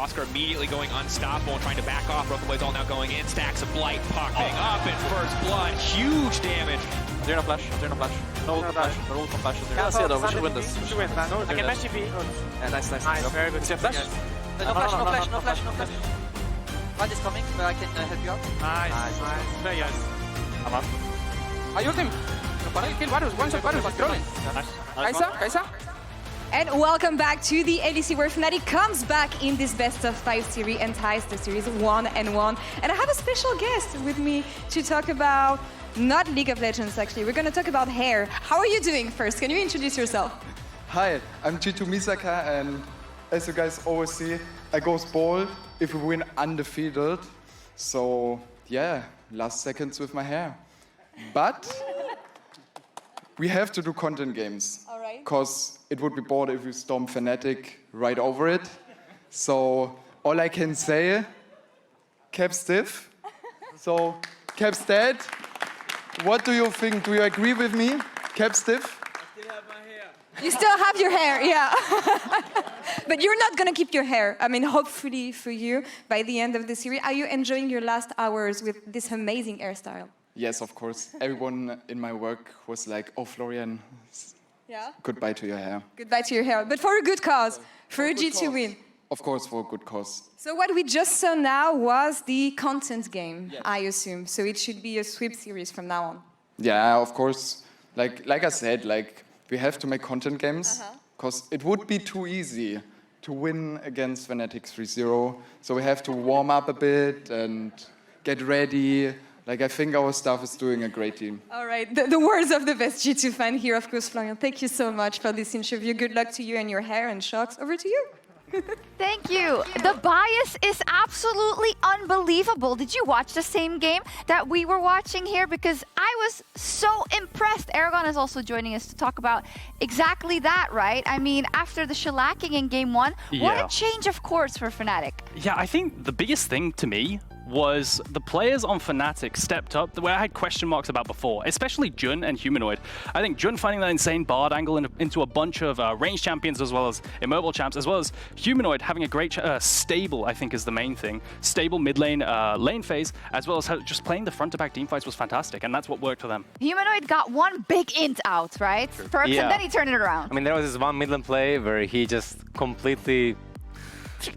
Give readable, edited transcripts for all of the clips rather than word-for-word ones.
Oscar immediately going unstoppable and trying to back off. Broken Blade's all now going in. Stacks of Blight popping up in first blood. Huge damage. Zero flash, zero flash. No flash, no ult, no flash. Yeah, see it though, we should win this. We should win. I can match TP. Yeah, nice. Very good. Is there flash? No flash. One is coming, but I can help you out. Nice. Very nice. I'm up. I ult him. Kill Vedius, one shot Vedius, throw it. Kai'Sa. And welcome back to the LEC, where Fnatic comes back in this best-of-5 series and ties the series 1-1. And I have a special guest with me to talk about, not League of Legends actually, we're going to talk about hair. How are you doing first? Can you introduce yourself? Hi, I'm G2 Misaka, and as you guys always see, I goes bald if we win undefeated. So yeah, last seconds with my hair. But we have to do content games. All right. Because it would be bored if we storm Fnatic right over it. So all I can say, cap stiff. So cap's dead. What do you think? Do you agree with me? Cap stiff? I still have my hair. You still have your hair, yeah. But you're not going to keep your hair. I mean, hopefully for you, by the end of the series. Are you enjoying your last hours with this amazing hairstyle? Yes, of course. Everyone in my work was like, oh, Florian, Yeah. goodbye to your hair. Goodbye to your hair. But for a good cause, for a G2 win. Of course, for a good cause. So what we just saw now was the content game, I assume. So it should be a sweep series from now on. Yeah, of course. Like I said, we have to make content games because it would be too easy to win against Fnatic 3-0. So we have to warm up a bit and get ready. I think our staff is doing a great team. All right, the words of the best G2 fan here, of course, Florian. Thank you so much for this interview. Good luck to you and your hair, and Sjokz, over to you. Thank you. The bias is absolutely unbelievable. Did you watch the same game that we were watching here? Because I was so impressed. Aragon is also joining us to talk about exactly that, right? I mean, after the shellacking in game 1, what a change of course for Fnatic. Yeah, I think the biggest thing to me was the players on Fnatic stepped up, where I had question marks about before, especially Jhin and Humanoid. I think Jhin finding that insane Bard angle into a bunch of range champions as well as immobile champs, as well as Humanoid having a great, stable, I think is the main thing, stable mid lane lane phase, as well as just playing the front-to-back team fights was fantastic, and that's what worked for them. Humanoid got one big int out, right? Perks, and then he turned it around. I mean, there was this one mid lane play where he just completely...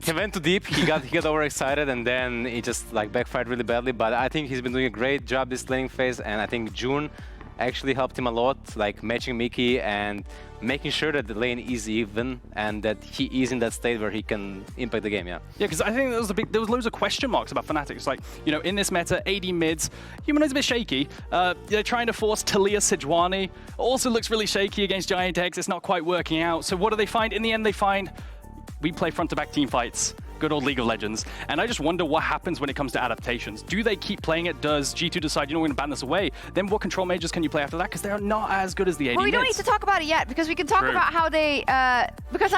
He went too deep, he got overexcited, and then he just backfired really badly. But I think he's been doing a great job this laning phase, and I think June actually helped him a lot, matching Mikyx and making sure that the lane is even and that he is in that state where he can impact the game. Yeah, because I think there was loads of question marks about Fnatic. It's in this meta, AD mids, Humanoid's a bit shaky. They're trying to force Talia Sejuani. Also looks really shaky against Giant X. It's not quite working out. So what do they find? In the end, they find we play front-to-back team fights, good old League of Legends, and I just wonder what happens when it comes to adaptations. Do they keep playing it? Does G2 decide, we're going to ban this away? Then what control mages can you play after that? Because they're not as good as the AD Well, we don't need to talk about it yet, because we can talk about how they... because,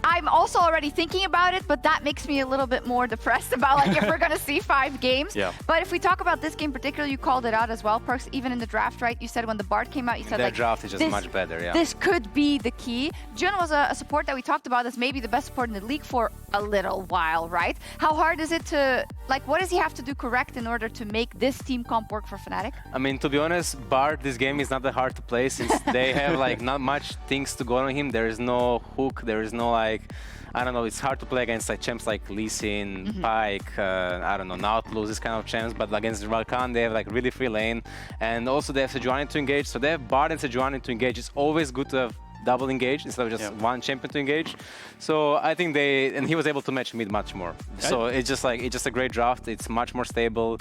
I'm also already thinking about it, but that makes me a little bit more depressed about if we're going to see 5 games. Yeah. But if we talk about this game particularly, you called it out as well, Perks, even in the draft, right? You said when the Bard came out, you said their draft is just much better, yeah. This could be the key. Jhin was a support that we talked about as maybe the best support in the league for a little while, right? How hard is it to, what does he have to do correct in order to make this team comp work for Fnatic? I mean, to be honest, Bard, this game is not that hard to play since they have not much things to go on him. There is no hook, there is no I don't know, it's hard to play against champs like Lee Sin, Pike, I don't know, Nautilus, this kind of champs, but against Rakan they have really free lane, and also they have Sejuani to engage, so they have Bard and Sejuani to engage. It's always good to have double engage instead of just one champion to engage. So I think and he was able to match mid much more. So it's just a great draft, it's much more stable.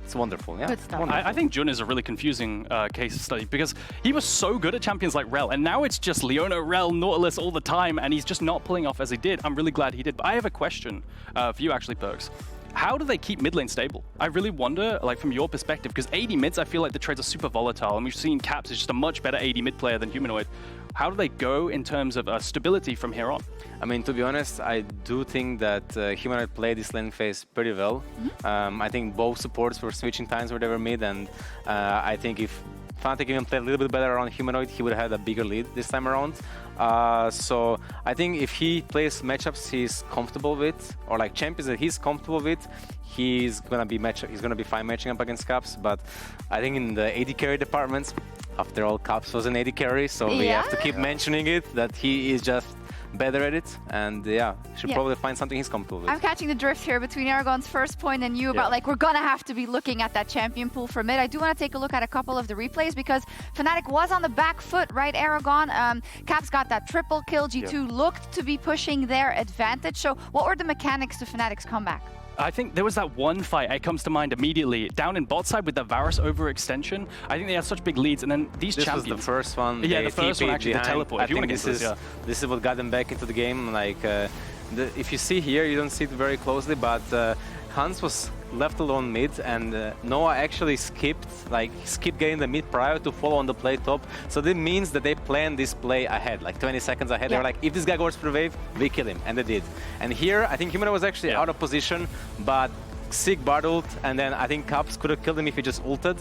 It's wonderful, yeah. Good stuff. I think Jhin is a really confusing case study because he was so good at champions like Rell, and now it's just Leona, Rell, Nautilus all the time, and he's just not pulling off as he did. I'm really glad he did. But I have a question for you, actually, Perks. How do they keep mid lane stable? I really wonder, from your perspective, because AD mids, I feel like the trades are super volatile, and we've seen Caps is just a much better AD mid player than Humanoid. How do they go in terms of stability from here on? I mean, to be honest, I do think that Humanoid played this lane phase pretty well. I think both supports were switching times where they were mid, and I think if Fnatic even played a little bit better on Humanoid, he would have had a bigger lead this time around. So I think if he plays matchups he's comfortable with, or like champions that he's comfortable with, he's gonna be fine matching up against Caps. But I think in the AD carry departments, after all, Caps was an AD carry, so we have to keep mentioning it, that he is just better at it, and should probably find something he's comfortable with. I'm catching the drift here between Aragon's first point and you about like we're gonna have to be looking at that champion pool for mid. I do want to take a look at a couple of the replays because Fnatic was on the back foot, right, Aragon? Caps got that triple kill. G2 looked to be pushing their advantage. So what were the mechanics to Fnatic's comeback? I think there was that one fight, it comes to mind immediately, down in bot side with the Varus overextension. I think they had such big leads, and then these champions... This was the first one. Yeah, the first one actually, the teleport. I think this is what got them back into the game. Like, if you see here, you don't see it very closely, but Hans was left alone mid, and Noah actually skipped getting the mid prior to follow on the play top. So that means that they planned this play ahead, like 20 seconds ahead. They were like, if this guy goes for the wave, we kill him, and they did. And here, I think Humanoid was actually out of position, but sick Bard ult, and then I think Caps could have killed him if he just ulted.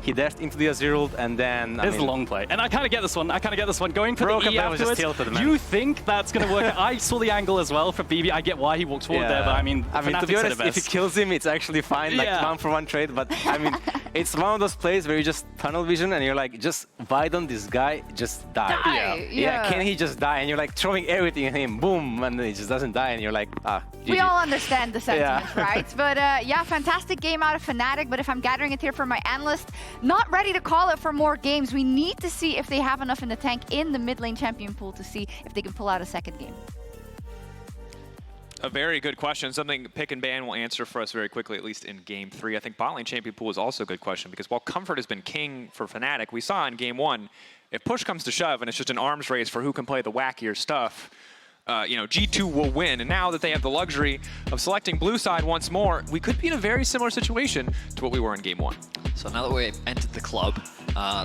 He dashed into the Azir ult, and then... There's a long play. And I kind of get this one. Going for the E afterwards. Tilted, you think that's going to work? I saw the angle as well for BB. I get why he walks forward there, but I mean, to be honest, if he kills him, it's actually fine, like 1-for-1 trade, but I mean, it's one of those plays where you just tunnel vision and you're like, just why don't this guy just die? Can he just die? And you're like throwing everything at him, boom, and he just doesn't die, and you're like, GG. We all understand the sentiment, right? But fantastic game out of Fnatic, but if I'm gathering it here for my analyst, not ready to call it for more games. We need to see if they have enough in the tank in the mid lane champion pool to see if they can pull out a second game. A very good question, something Pick and Ban will answer for us very quickly, at least in Game 3. I think bot lane champion pool is also a good question, because while Comfort has been king for Fnatic, we saw in Game 1, if push comes to shove and it's just an arms race for who can play the wackier stuff, G2 will win. And now that they have the luxury of selecting blue side once more, we could be in a very similar situation to what we were in Game 1. So now that we've entered the club,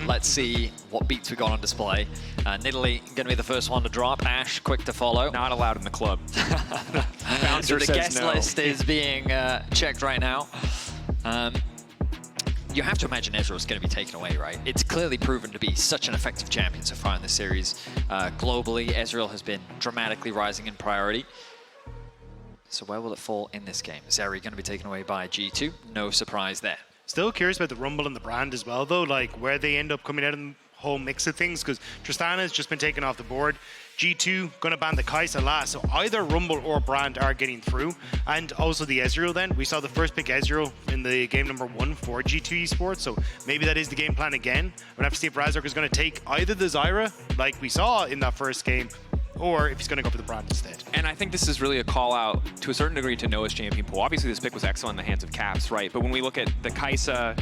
let's see what beats we got on display. Nidalee going to be the first one to drop. Ash, quick to follow. Not allowed in the club. So the guest list is being checked right now. You have to imagine Ezreal's going to be taken away, right? It's clearly proven to be such an effective champion so far in this series. Globally, Ezreal has been dramatically rising in priority. So where will it fall in this game? Zyra going to be taken away by G2. No surprise there. Still curious about the Rumble and the Brand as well, though, like where they end up coming out in the whole mix of things, because Tristana has just been taken off the board. G2 going to ban the Kai'Sa last, so either Rumble or Brand are getting through. And also the Ezreal then. We saw the first pick Ezreal in the game number 1 for G2 Esports, so maybe that is the game plan again. We'll have to see if Razork is going to take either the Zyra, like we saw in that first game, or if he's going to go for the Brand instead. And I think this is really a call out to a certain degree to Noah's champion pool. Obviously this pick was excellent in the hands of Caps, right? But when we look at the Kai'Sa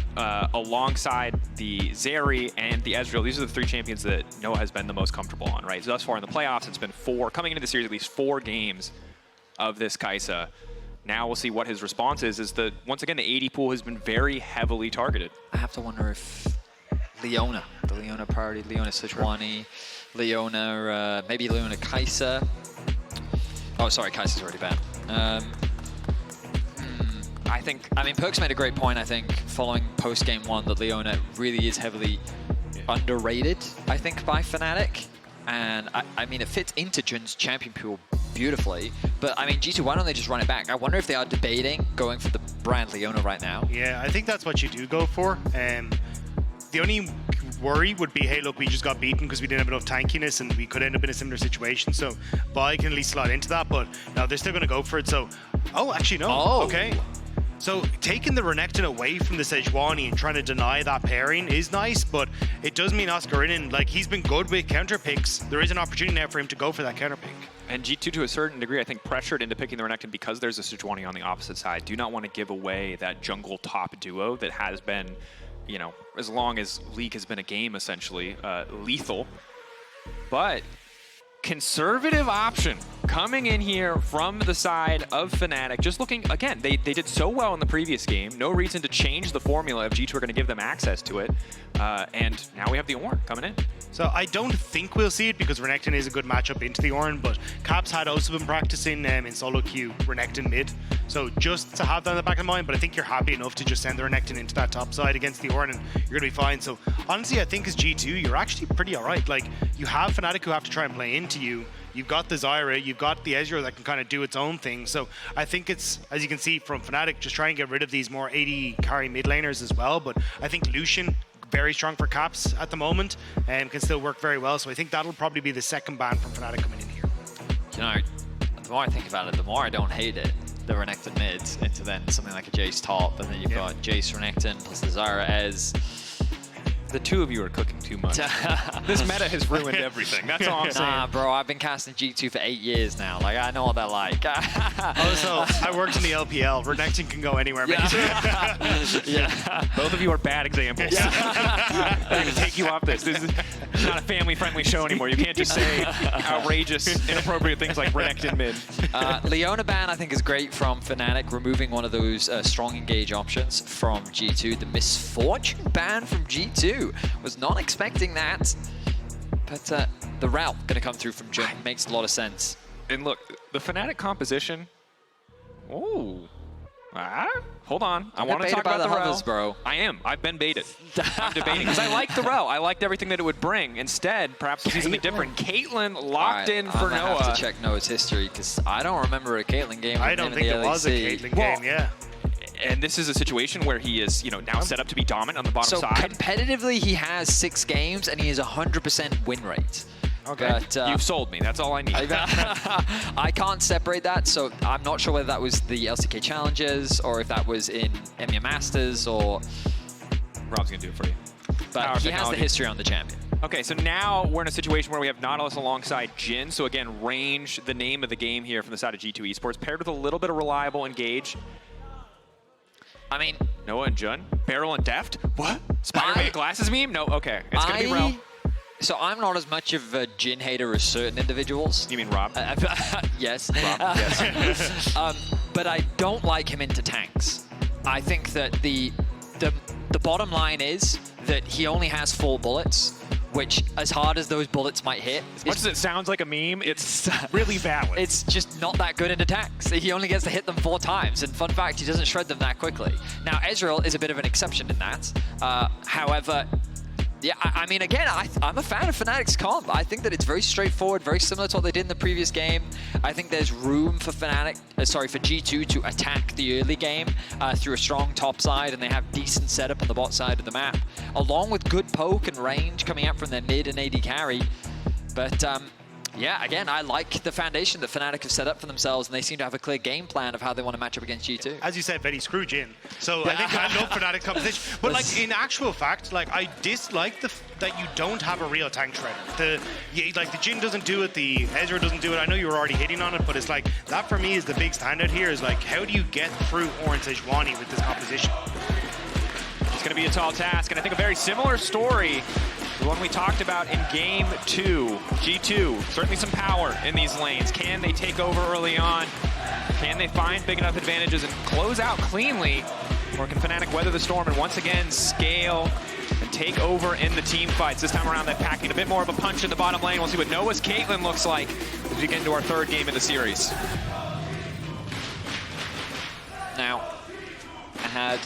alongside the Zeri and the Ezreal, these are the 3 champions that Noah has been the most comfortable on, right? So thus far in the playoffs, it's been 4, coming into the series, at least 4 games of this Kai'Sa. Now we'll see what his response is that, once again, the AD pool has been very heavily targeted. I have to wonder if Leona, the Leona priority, Leona Sejuani, Leona, maybe Leona Kai'Sa. Oh, sorry, Kai'Sa's already banned. I mean, Perk's made a great point, I think, following post-game 1, that Leona really is heavily underrated, I think, by Fnatic. And, I mean, it fits into Jhin's champion pool beautifully. But, I mean, G2, why don't they just run it back? I wonder if they are debating going for the Brand Leona right now. Yeah, I think that's what you do go for. The only worry would be, hey, look, we just got beaten because we didn't have enough tankiness and we could end up in a similar situation. So Bai can at least slot into that, but no, they're still going to go for it. So, oh, actually, no. Oh. Okay. So taking the Renekton away from the Sejuani and trying to deny that pairing is nice, but it does mean Oscarinin, like, he's been good with counter picks. There is an opportunity now for him to go for that counter pick. And G2, to a certain degree, I think, pressured into picking the Renekton because there's a Sejuani on the opposite side. Do not want to give away that jungle top duo that has been, you know, as long as League has been a game, essentially, lethal. But conservative option coming in here from the side of Fnatic. Just looking, again, they did so well in the previous game. No reason to change the formula if G2 are going to give them access to it. And now we have the Ornn coming in. So I don't think we'll see it because Renekton is a good matchup into the Ornn, but Caps had also been practicing in solo queue Renekton mid. So just to have that in the back of the mind, but I think you're happy enough to just send the Renekton into that top side against the Ornn and you're going to be fine. So honestly, I think as G2, you're actually pretty all right. Like, you have Fnatic who have to try and play into you. You've got the Zyra, you've got the Ezreal that can kind of do its own thing. So I think it's, as you can see from Fnatic, just try and get rid of these more AD carry mid laners as well. But I think Lucian, very strong for Caps at the moment and can still work very well. So I think that'll probably be the second ban from Fnatic coming in here. You know, the more I think about it, the more I don't hate it. The Renekton mids into then something like a Jace top, and then you've got Jace Renekton plus the Zyra Ez. The two of you are cooking too much. This meta has ruined everything. That's all I'm saying. Nah, bro, I've been casting G2 for 8 years now. Like, I know what they're like. Also, I worked in the LPL. Renekton can go anywhere, man. Yeah. Both of you are bad examples. I'm going to take you off this. This is not a family-friendly show anymore. You can't just say outrageous, inappropriate things like Renekton mid. Leona ban, I think, is great from Fnatic, removing one of those strong engage options from G2. The Misfortune ban from G2. Was not expecting that. But the Rell going to come through from Jhin. Makes a lot of sense. And look, the Fnatic composition. Ooh. Hold on. I want to talk about the Rell. Bro. I am. I've been baited. I'm debating because I like the Rell. I liked everything that it would bring. Instead, perhaps we'll see something different. Caitlyn locked in for Noah. I have to check Noah's history because I don't remember a Caitlyn game. I don't think it was a Caitlyn game, yeah. And this is a situation where he is, now set up to be dominant on the bottom side. So competitively, he has 6 games and he has 100% win rate. Okay. But, you've sold me. That's all I need. I can't separate that, so I'm not sure whether that was the LCK Challenges or if that was in EMEA Masters or... Rob's going to do it for you. But he has the history on the champion. Okay, so now we're in a situation where we have Nautilus alongside Jhin. So again, range, the name of the game here from the side of G2 Esports, paired with a little bit of reliable engage. I mean... Noah and Jhin? Barrel and Deft? What? Spider-Man glasses meme? No, okay. It's going to be Rell. So I'm not as much of a Jhin hater as certain individuals. You mean Rob? Yes. Rob, yes. But I don't like him into tanks. I think that the bottom line is that he only has 4 bullets, which, as hard as those bullets might hit... As much as it sounds like a meme, it's really valid. It's just not that good into tanks. He only gets to hit them 4 times, and fun fact, he doesn't shred them that quickly. Now, Ezreal is a bit of an exception in that. However, yeah, I mean, again, I'm a fan of Fnatic's comp. I think that it's very straightforward, very similar to what they did in the previous game. I think there's room for for G2 to attack the early game through a strong top side, and they have decent setup on the bot side of the map, along with good poke and range coming out from their mid and AD carry. But yeah, again, I like the foundation that Fnatic have set up for themselves, and they seem to have a clear game plan of how they want to match up against G2. As you said, Vedi, screw Jhin. So I think I love Fnatic competition. But like in actual fact, like I dislike that you don't have a real tank shredder. Like the Jhin doesn't do it, the Ezreal doesn't do it. I know you were already hitting on it, but it's like that for me is the big standout here. Is like, how do you get through Ornn Sejuani with this composition? It's going to be a tall task, and I think a very similar story. The one we talked about in Game 2. G2, certainly some power in these lanes. Can they take over early on? Can they find big enough advantages and close out cleanly? Or can Fnatic weather the storm and once again scale and take over in the team fights? This time around, they're packing a bit more of a punch in the bottom lane. We'll see what Noah's Caitlyn looks like as we get into our 3rd game of the series. Now, I had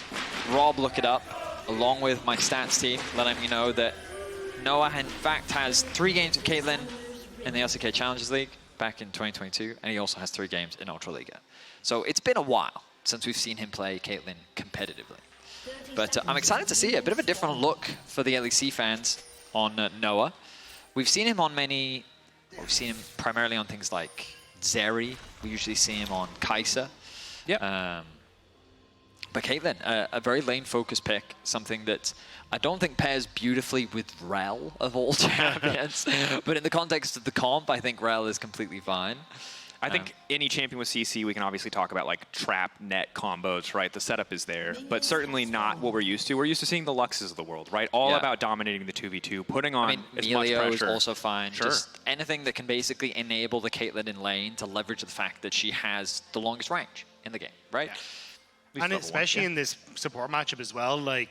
Rob look it up along with my stats team, letting me know that Noah, in fact, has 3 games of Caitlyn in the LCK Challengers League back in 2022, and he also has 3 games in Ultra Liga. So it's been a while since we've seen him play Caitlyn competitively. But I'm excited to see a bit of a different look for the LEC fans on Noah. We've seen him on we've seen him primarily on things like Zeri. We usually see him on Kai'Sa. Yep. But Caitlyn, a very lane-focused pick, something that I don't think pairs beautifully with Rell of all champions. But in the context of the comp, I think Rell is completely fine. I think any champion with CC, we can obviously talk about like trap net combos, right? The setup is there, but certainly not what we're used to. We're used to seeing the Luxes of the world, right? All about dominating the 2v2, putting on as much pressure. Is also fine. Sure. Just anything that can basically enable the Caitlyn in lane to leverage the fact that she has the longest range in the game, right? And especially in this support matchup as well, like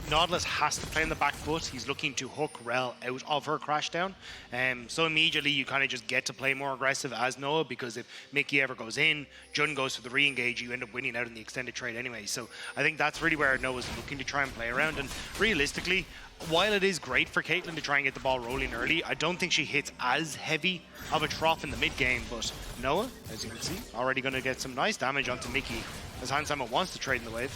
Nautilus has to play in the back foot. He's looking to hook Rell out of her crash down. So immediately you kind of just get to play more aggressive as Noah, because if Mickey ever goes in, Jhin goes for the re-engage, you end up winning out in the extended trade anyway. So I think that's really where Noah's looking to try and play around. And realistically, while it is great for Caitlyn to try and get the ball rolling early, I don't think she hits as heavy of a trough in the mid game. But Noah, as you can see, already going to get some nice damage onto Mickey, as Hansama wants to trade in the wave.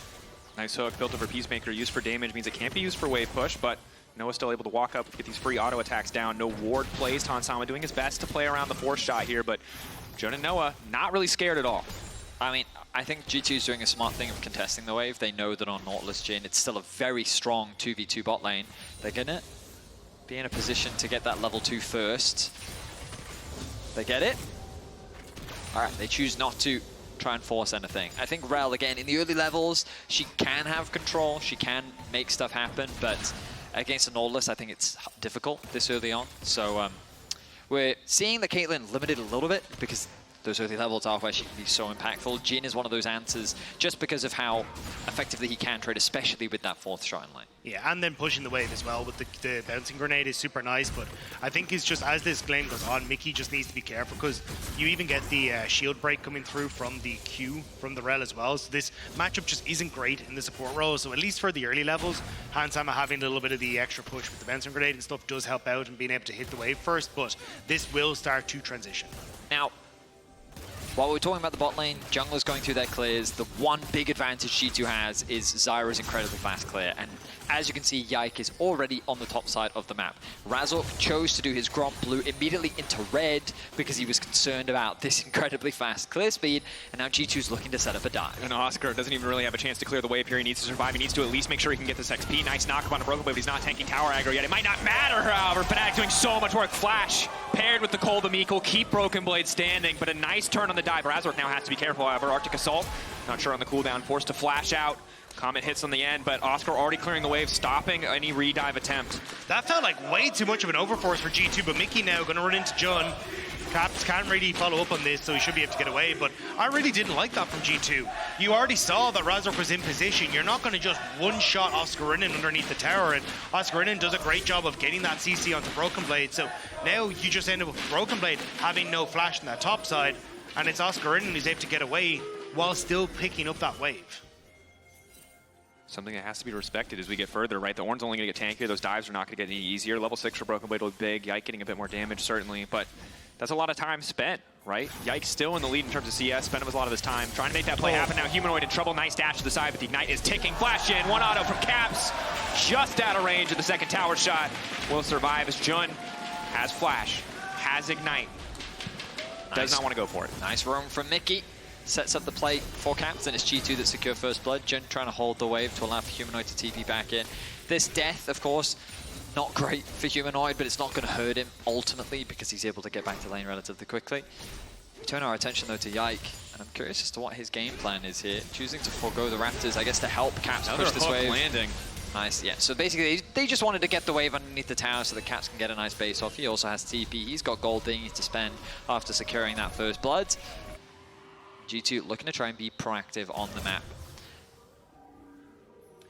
Nice hook built over Peacemaker, used for damage, means it can't be used for wave push, but Noah's still able to walk up, get these free auto attacks down. No ward placed. Hansama doing his best to play around the force shot here, but Jhin and Noah not really scared at all. I mean, I think G2 is doing a smart thing of contesting the wave. They know that on Nautilus Jhin, it's still a very strong 2v2 bot lane. They're gonna be in a position to get that level 2 first. They get it. All right, they choose not to try and force anything. I think Rell, again, in the early levels, she can have control, she can make stuff happen, but against a Nautilus, I think it's difficult this early on. So we're seeing the Caitlyn limited a little bit because those early levels are where she can be so impactful. Jhin is one of those answers just because of how effectively he can trade, especially with that fourth shot in line. Yeah, and then pushing the wave as well with the bouncing grenade is super nice, but I think it's just as this game goes on, Mickey just needs to be careful because you even get the shield break coming through from the Q from the Rell as well. So this matchup just isn't great in the support role. So at least for the early levels, Hansama having a little bit of the extra push with the bouncing grenade and stuff does help out and being able to hit the wave first, but this will start to transition. Now, while we're talking about the bot lane, junglers going through their clears, the one big advantage G2 has is Zyra's incredibly fast clear. And as you can see, Yike is already on the top side of the map. Razork chose to do his Gromp Blue immediately into red because he was concerned about this incredibly fast clear speed, and now G2's looking to set up a dive. And Oscar doesn't even really have a chance to clear the wave here. He needs to survive. He needs to at least make sure he can get this XP. Nice knock up on a Broken Blade, but he's not tanking tower aggro yet. It might not matter, however. Fnatic doing so much work. Flash paired with the Cold Amico, keep Broken Blade standing, but a nice turn on the dive. Razork now has to be careful, however. Arctic Assault, not sure on the cooldown, forced to flash out. Comet hits on the end, but Oscar already clearing the wave, stopping any re-dive attempt. That felt like way too much of an overforce for G2, but Mickey now going to run into Jhin. Caps can't really follow up on this, so he should be able to get away, but I really didn't like that from G2. You already saw that Razork was in position. You're not going to just one-shot Oscarinin underneath the tower, and Oscarinin does a great job of getting that CC onto Broken Blade, so now you just end up with Broken Blade having no flash on that top side, and it's Oscarinin who's able to get away while still picking up that wave. Something that has to be respected as we get further, right? The Ornn's only going to get tankier. Those dives are not going to get any easier. Level 6 for Broken Blade was big. Yike getting a bit more damage, certainly, but that's a lot of time spent, right? Yike still in the lead in terms of CS, spent a lot of his time trying to make that play happen. Now Humanoid in trouble, nice dash to the side, but the Ignite is ticking. Flash in, one auto from Caps, just out of range of the second tower shot. Will survive as Jhin has Flash, has Ignite. Does not want to go for it. Nice roam from Mickey. Sets up the play for Caps, and it's G2 that secure first blood. Jhin trying to hold the wave to allow for Humanoid to TP back in. This death, of course, not great for Humanoid, but it's not going to hurt him ultimately because he's able to get back to lane relatively quickly. We turn our attention though to Yike, and I'm curious as to what his game plan is here. Choosing to forego the Raptors, I guess, to help Caps push this wave. Landing. Nice, yeah. So basically, they just wanted to get the wave underneath the tower so the Caps can get a nice base off. He also has TP. He's got gold that he needs to spend after securing that first blood. G2 looking to try and be proactive on the map.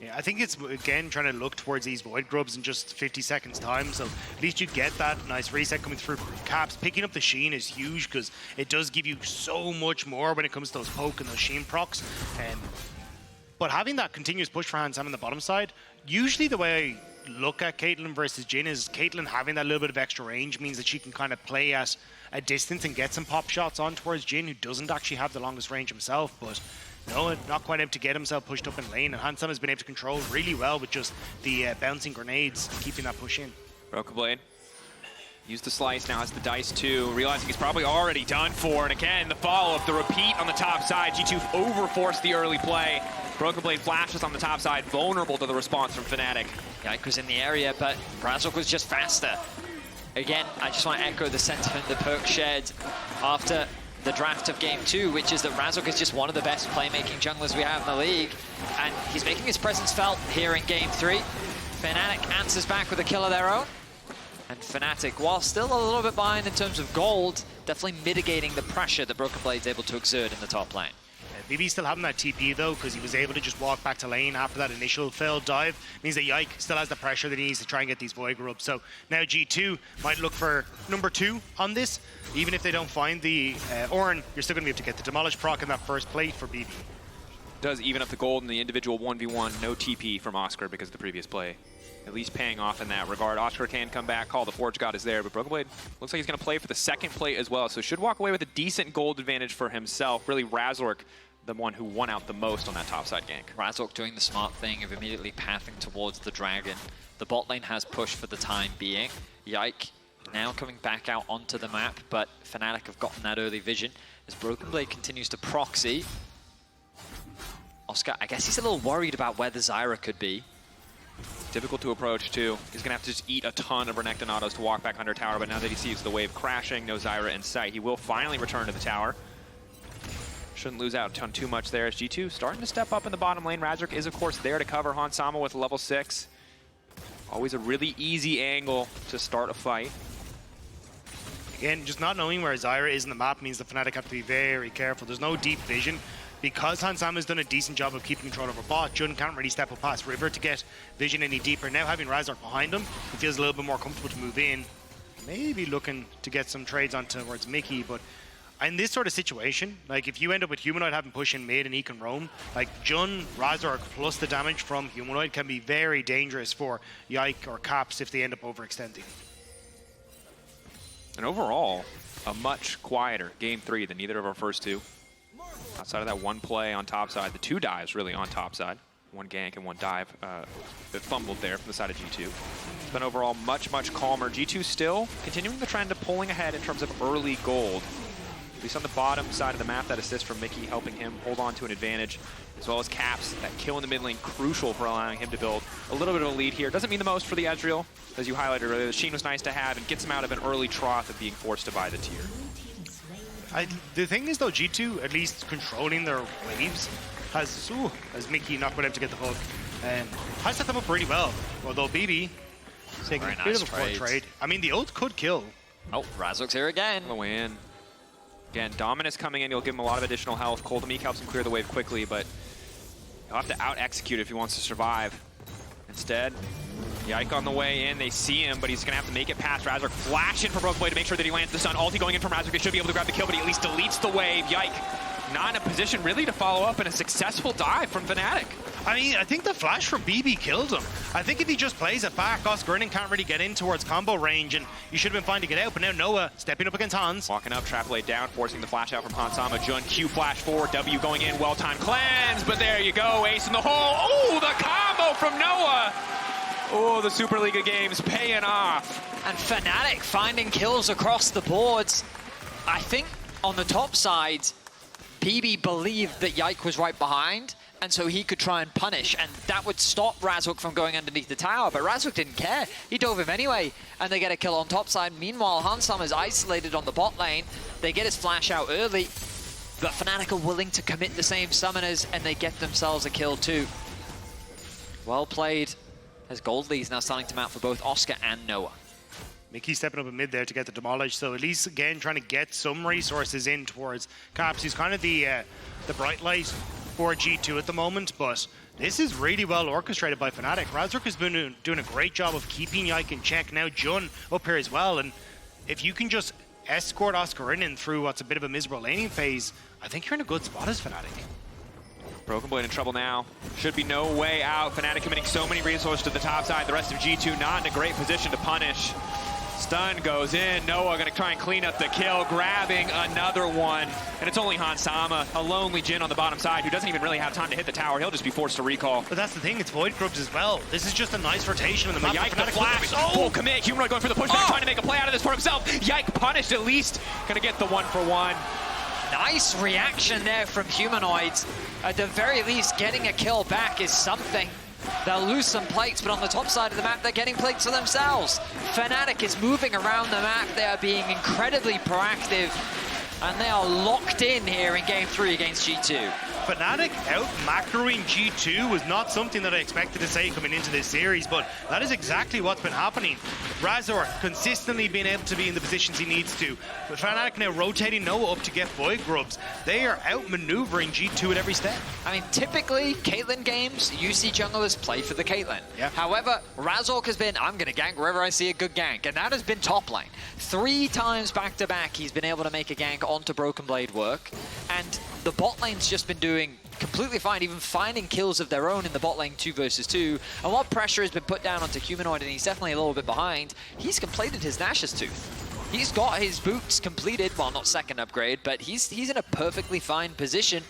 Yeah, I think it's, again, trying to look towards these Void Grubs in just 50 seconds time, so at least you get that nice reset coming through from Caps. Picking up the Sheen is huge because it does give you so much more when it comes to those poke and those Sheen procs. But having that continuous push for Hansama on the bottom side, usually the way I look at Caitlyn versus Jhin is Caitlyn having that little bit of extra range means that she can kind of play at a distance and get some pop shots on towards Jhin, who doesn't actually have the longest range himself, but no, not quite able to get himself pushed up in lane, and Hansama has been able to control really well with just the bouncing grenades, keeping that push in. Broken Blade. Use the slice, now has the dice too, realizing he's probably already done for, and again, the follow-up, the repeat on the top side. G2 overforced the early play. Broken Blade flashes on the top side, vulnerable to the response from Fnatic. Yike was in the area, but Razork was just faster. Again, I just want to echo the sentiment that Perk shared after the draft of Game 2, which is that Razork is just one of the best playmaking junglers we have in the league, and he's making his presence felt here in Game 3. Fnatic answers back with a kill of their own, and Fnatic, while still a little bit behind in terms of gold, definitely mitigating the pressure that Broken Blade's able to exert in the top lane. BB still having that TP though, because he was able to just walk back to lane after that initial failed dive. Means that Yike still has the pressure that he needs to try and get these Void up. So now G2 might look for number 2 on this. Even if they don't find the Ornn, you're still going to be able to get the Demolish proc in that first plate for BB. Does even up the gold in the individual 1v1, no TP from Oscar because of the previous play. At least paying off in that regard. Oscar can come back, call the Forge God is there, but Broken Blade looks like he's going to play for the second plate as well, so should walk away with a decent gold advantage for himself. Really, Razork, the one who won out the most on that topside gank. Razork doing the smart thing of immediately pathing towards the dragon. The bot lane has pushed for the time being. Yike now coming back out onto the map, but Fnatic have gotten that early vision as Broken Blade continues to proxy. Oscar, I guess he's a little worried about where the Zyra could be. Difficult to approach too. He's gonna have to just eat a ton of Renekton autos to walk back under tower, but now that he sees the wave crashing, no Zyra in sight, he will finally return to the tower. Shouldn't lose out on too much there as G2 starting to step up in the bottom lane. Razork is of course there to cover Hans Sama with level 6. Always a really easy angle to start a fight. Again, just not knowing where Zyra is in the map means the Fnatic have to be very careful. There's no deep vision. Because Hans Sama has done a decent job of keeping control over bot, Jhin can't really step up past River to get vision any deeper. Now having Razork behind him, he feels a little bit more comfortable to move in. Maybe looking to get some trades on towards Mikyx, but in this sort of situation, like if you end up with Humanoid having push in mid and he can roam, like Jhin, Razork plus the damage from Humanoid can be very dangerous for Yike or Caps if they end up overextending. And overall, a much quieter game 3 than either of our first two. Outside of that one play on top side, the 2 dives really on top side. One gank and one dive that fumbled there from the side of G2. It's been overall much, much calmer. G2 still continuing the trend of pulling ahead in terms of early gold. At least on the bottom side of the map, that assist from Mikyx helping him hold on to an advantage, as well as Caps, that kill in the mid lane, crucial for allowing him to build a little bit of a lead here. Doesn't mean the most for the Ezreal, as you highlighted earlier. The Sheen was nice to have and gets him out of an early trough of being forced to buy the tier. The thing is though, G2 at least controlling their waves has Mikyx not been able to get the hook. Has set them up pretty well. Although BB taking a bit of a poor trade. I mean, the ult could kill. Oh, Razork's here again. The win. Again, Dominus coming in, you'll give him a lot of additional health. Cold Meek helps him clear the wave quickly, but he'll have to out-execute if he wants to survive. Instead, Yike on the way in, they see him, but he's gonna have to make it past Razork. Flash in for Broken Blade to make sure that he lands the stun. Ulti going in from Razork, they should be able to grab the kill, but he at least deletes the wave. Yike not in a position really to follow up in a successful dive from Fnatic. I mean, I think the flash from BB killed him. I think if he just plays it back, Oscarinin can't really get in towards combo range, and you should have been fine to get out, but now Noah stepping up against Hans. Walking up, trap laid down, forcing the flash out from Hans Sama. Jhin, Q flash forward, W going in, well-timed cleanse, but there you go, ace in the hole. Oh, the combo from Noah! Oh, the Super League of Games paying off. And Fnatic finding kills across the boards. I think on the top side, BB believed that Yike was right behind, and so he could try and punish, and that would stop Razork from going underneath the tower, but Razork didn't care. He dove him anyway, and they get a kill on top side. Meanwhile, Hans Sama is isolated on the bot lane. They get his flash out early, but Fnatic are willing to commit the same summoners, and they get themselves a kill too. Well played, as gold leads now starting to mount for both Oscar and Noah. Mikyx stepping up in mid there to get the demolish, so at least again trying to get some resources in towards Caps. He's kind of the bright light for G2 at the moment, but this is really well orchestrated by Fnatic. Razork has been doing a great job of keeping Yike in check. Now Jhin up here as well, and if you can just escort Oscarinin through what's a bit of a miserable laning phase, I think you're in a good spot as Fnatic. Broken Blade in trouble now. Should be no way out. Fnatic committing so many resources to the top side. The rest of G2 not in a great position to punish. Stun goes in. Noah gonna try and clean up the kill, grabbing another one. And it's only Hans Sama, a lonely Jhin on the bottom side who doesn't even really have time to hit the tower. He'll just be forced to recall. But that's the thing, it's Void Grubs as well. This is just a nice rotation in the map. Yike the flash, full commit. Humanoid going for the pushback, trying to make a play out of this for himself. Yike punished at least. Gonna get the 1-for-1. Nice reaction there from Humanoid. At the very least, getting a kill back is something. They'll lose some plates, but on the top side of the map, they're getting plates for themselves. Fnatic is moving around the map. They are being incredibly proactive, and they are locked in here in Game 3 against G2. Fnatic out macroing G2 was not something that I expected to say coming into this series, but that is exactly what's been happening. Razork consistently being able to be in the positions he needs to. But Fnatic now rotating Noah up to get Void Grubs. They are outmaneuvering G2 at every step. I mean, typically, Caitlyn games, you see junglers play for the Caitlyn. Yeah. However, Razork has been, I'm going to gank wherever I see a good gank, and that has been top lane. 3 times back-to-back, he's been able to make a gank onto Broken Blade work, and the bot lane's just been doing completely fine, even finding kills of their own in the bot lane 2 versus 2. And while pressure has been put down onto Humanoid, and he's definitely a little bit behind, he's completed his Nash's Tooth. He's got his boots completed, well, not second upgrade, but he's in a perfectly fine position.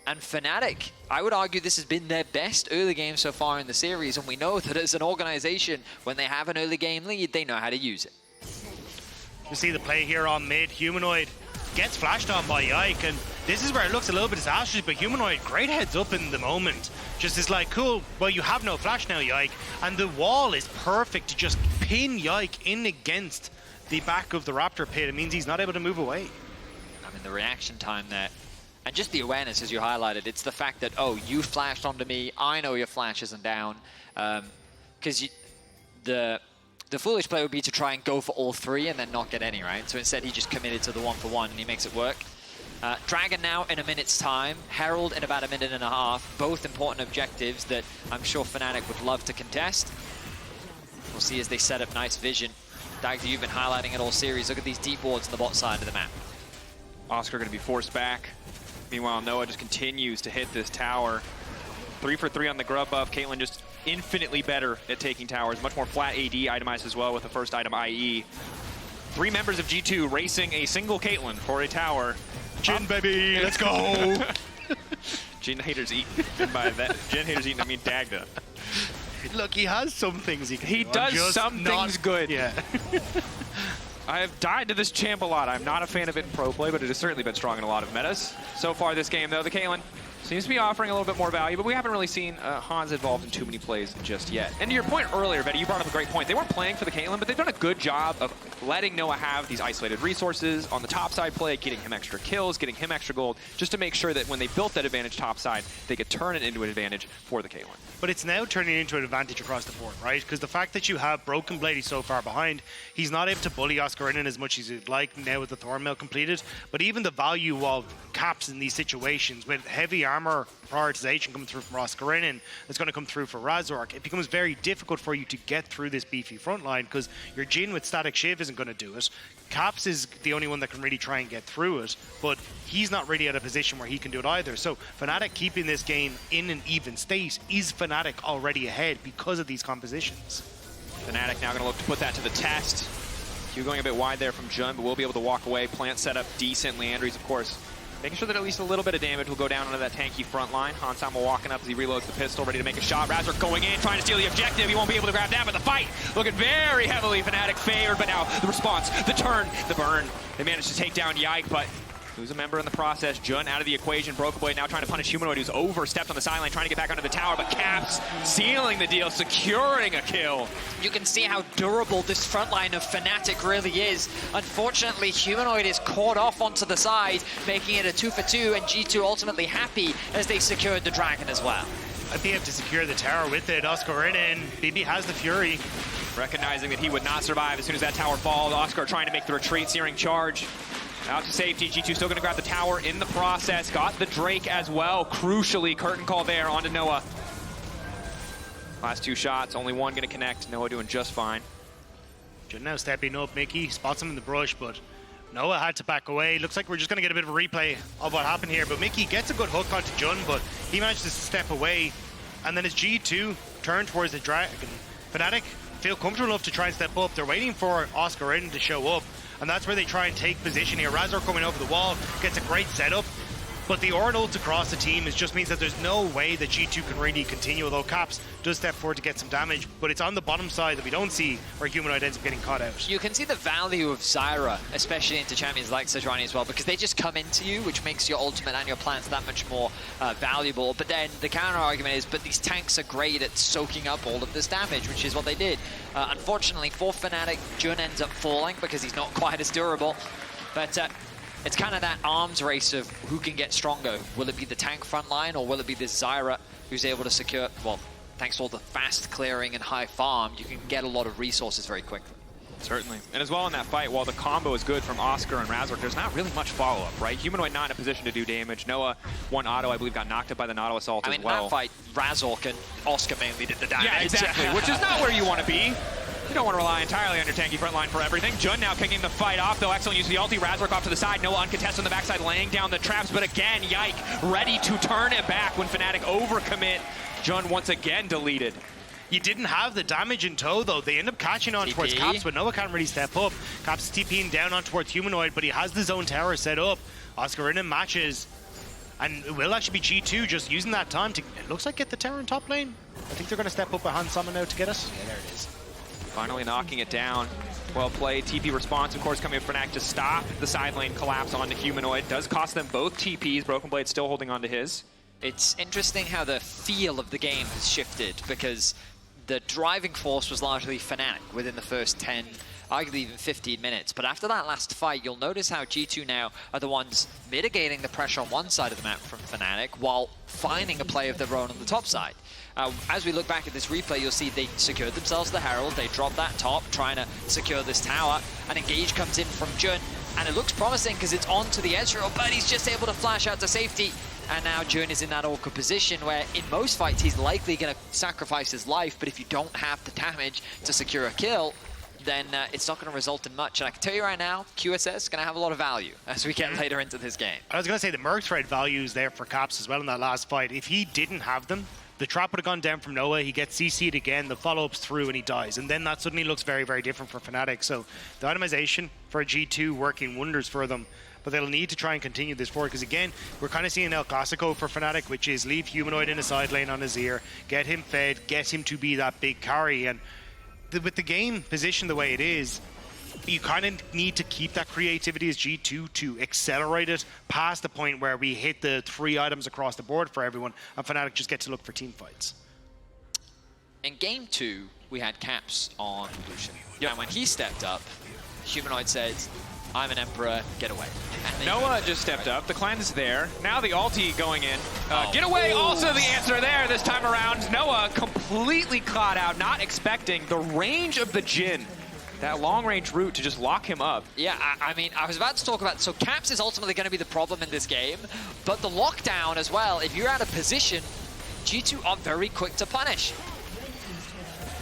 And Fnatic, I would argue this has been their best early game so far in the series, and we know that as an organization, when they have an early game lead, they know how to use it. You see the play here on mid. Humanoid gets flashed on by Yike, and this is where it looks a little bit disastrous, but Humanoid, great heads up in the moment. Just is like, cool, well, you have no flash now, Yike, and the wall is perfect to just pin Yike in against the back of the Raptor pit. It means he's not able to move away. I mean, the reaction time there, and just the awareness, as you highlighted, it's the fact that, oh, you flashed onto me, I know your flash isn't down, because the foolish play would be to try and go for all 3 and then not get any, right? So instead, he just committed to the 1-for-1, and he makes it work. Dragon now in a minute's time, Herald in about a minute and a half, both important objectives that I'm sure Fnatic would love to contest. We'll see as they set up nice vision. Dagda, you've been highlighting it all series. Look at these deep wards on the bot side of the map. Oscar going to be forced back. Meanwhile, Noah just continues to hit this tower. 3 for 3 on the grub buff. Caitlyn just infinitely better at taking towers. Much more flat AD itemized as well with the first item, IE. 3 members of G2 racing a single Caitlyn for a tower. Jhin, baby, let's go! Jhin haters eat. And by that, Jhin haters eating, I mean Dagda. Look, he has some things he can do. He does some things good. Yeah. I have died to this champ a lot. I'm not a fan of it in pro play, but it has certainly been strong in a lot of metas. So far this game, though, the Caitlyn seems to be offering a little bit more value, but we haven't really seen Hans involved in too many plays just yet. And to your point earlier, Vedi, you brought up a great point. They weren't playing for the Caitlyn, but they've done a good job of letting Noah have these isolated resources on the top side play, getting him extra kills, getting him extra gold, just to make sure that when they built that advantage top side, they could turn it into an advantage for the Caitlyn. But it's now turning into an advantage across the board, right? Because the fact that you have Broken Blade, he's so far behind, he's not able to bully Oscarinin as much as he'd like now with the Thornmail completed. But even the value of caps in these situations, with heavy armor prioritization coming through from Oscarinin, that's going to come through for Razork, it becomes very difficult for you to get through this beefy front line because your Jhin with Static Shiv isn't going to do it. Caps is the only one that can really try and get through it, but he's not really at a position where he can do it either. So Fnatic keeping this game in an even state is Fnatic already ahead because of these compositions. Fnatic now going to look to put that to the test. Q going a bit wide there from Jhin, but we'll be able to walk away. Plant set up decently. Andres, of course, making sure that at least a little bit of damage will go down onto that tanky front line. Hansama walking up as he reloads the pistol, ready to make a shot. Razork going in, trying to steal the objective. He won't be able to grab that, but the fight looking very heavily Fnatic favored. But now the response, the turn, the burn. They managed to take down Yike, but lose a member in the process. Jhin out of the equation. Broken Blade now trying to punish Humanoid, who's overstepped on the sideline, trying to get back onto the tower, but Caps sealing the deal, securing a kill. You can see how durable this front line of Fnatic really is. Unfortunately, Humanoid is caught off onto the side, making it a 2 for 2, and G2 ultimately happy as they secured the Dragon as well. I'd be able to secure the tower with it. Oscarinin, BB has the Fury. Recognizing that he would not survive as soon as that tower falls. Oscar trying to make the retreat, searing charge. Out to safety. G2 still going to grab the tower in the process. Got the Drake as well. Crucially, curtain call there onto Noah. Last 2 shots, only one going to connect. Noah doing just fine. Jhin now stepping up. Mickey spots him in the brush, but Noah had to back away. Looks like we're just going to get a bit of a replay of what happened here. But Mickey gets a good hook onto Jhin, but he managed to step away. And then as G2 turn towards the Dragon, Fnatic feel comfortable enough to try and step up. They're waiting for Oscarinin to show up. And that's where they try and take position here. Razork coming over the wall, gets a great setup. But the Ornn ult across the team just means that there's no way that G2 can really continue, although Caps does step forward to get some damage. But it's on the bottom side that we don't see where Humanoid ends up getting caught out. You can see the value of Zyra, especially into champions like Sejuani as well, because they just come into you, which makes your ultimate and your plants that much more valuable. But then the counter argument is, but these tanks are great at soaking up all of this damage, which is what they did. Unfortunately for Fnatic, Jhin ends up falling because he's not quite as durable. But it's kind of that arms race of who can get stronger. Will it be the tank front line, or will it be this Zyra who's able to secure, well, thanks to all the fast clearing and high farm, you can get a lot of resources very quickly. Certainly. And as well in that fight, while the combo is good from Oscar and Razork, there's not really much follow-up, right? Humanoid not in a position to do damage. Noah, one auto, I believe, got knocked up by the Nautilus ult as well. In that fight, Razork and Oscar mainly did the damage. Yeah, exactly, which is not where you want to be. You don't want to rely entirely on your tanky front line for everything. Jhin now kicking the fight off, though. Excellent use of the ulti. Razork off to the side. Noah uncontested on the backside, laying down the traps. But again, Yike ready to turn it back when Fnatic overcommit. Jhin once again deleted. You didn't have the damage in tow, though. They end up catching on towards Caps, but Noah can't really step up. Caps is TPing down on towards Humanoid, but he has the zone tower set up. Oscarinin matches, and it will actually be G2 just using that time to, it looks like, get the tower in top lane. I think they're going to step up behind Summon now to get us. Yeah, there it is. Finally knocking it down. Well played. TP response, of course, coming from Fnatic to stop the side lane collapse onto Humanoid. Does cost them both TPs. Broken Blade still holding on to his. It's interesting how the feel of the game has shifted, because the driving force was largely Fnatic within the first 10, arguably even 15 minutes. But after that last fight, you'll notice how G2 now are the ones mitigating the pressure on one side of the map from Fnatic while finding a play of their own on the top side. As we look back at this replay, you'll see they secured themselves the Herald, they dropped that top, trying to secure this tower. An engage comes in from Jhin, and it looks promising because it's onto the Ezreal, but he's just able to flash out to safety. And now Jhin is in that awkward position where in most fights he's likely going to sacrifice his life, but if you don't have the damage to secure a kill, then it's not going to result in much. And I can tell you right now, QSS is going to have a lot of value as we get later into this game. I was going to say the Merc thread value is there for Caps as well in that last fight. If he didn't have them, the trap would have gone down from Noah, he gets CC'd again, the follow-up's through and he dies. And then that suddenly looks very, very different for Fnatic. So the itemization for G2 working wonders for them. But they'll need to try and continue this forward, because again, we're kind of seeing El Clasico for Fnatic, which is leave Humanoid in a side lane on Azir, get him fed, get him to be that big carry. And with the game positioned the way it is, you kind of need to keep that creativity as G2 to accelerate it past the point where we hit the 3 items across the board for everyone, and Fnatic just get to look for team fights. In game 2, we had Caps on Lucian. And when he stepped up, Humanoid said, I'm an Emperor, get away. Noah just stepped up, the clan is there. Now the ulti going in. Get away, also the answer there this time around. Noah completely caught out, not expecting the range of the Jhin. That long-range route to just lock him up. Yeah, I mean, I was about to talk about, so Caps is ultimately going to be the problem in this game, but the lockdown as well, if you're out of position, G2 are very quick to punish.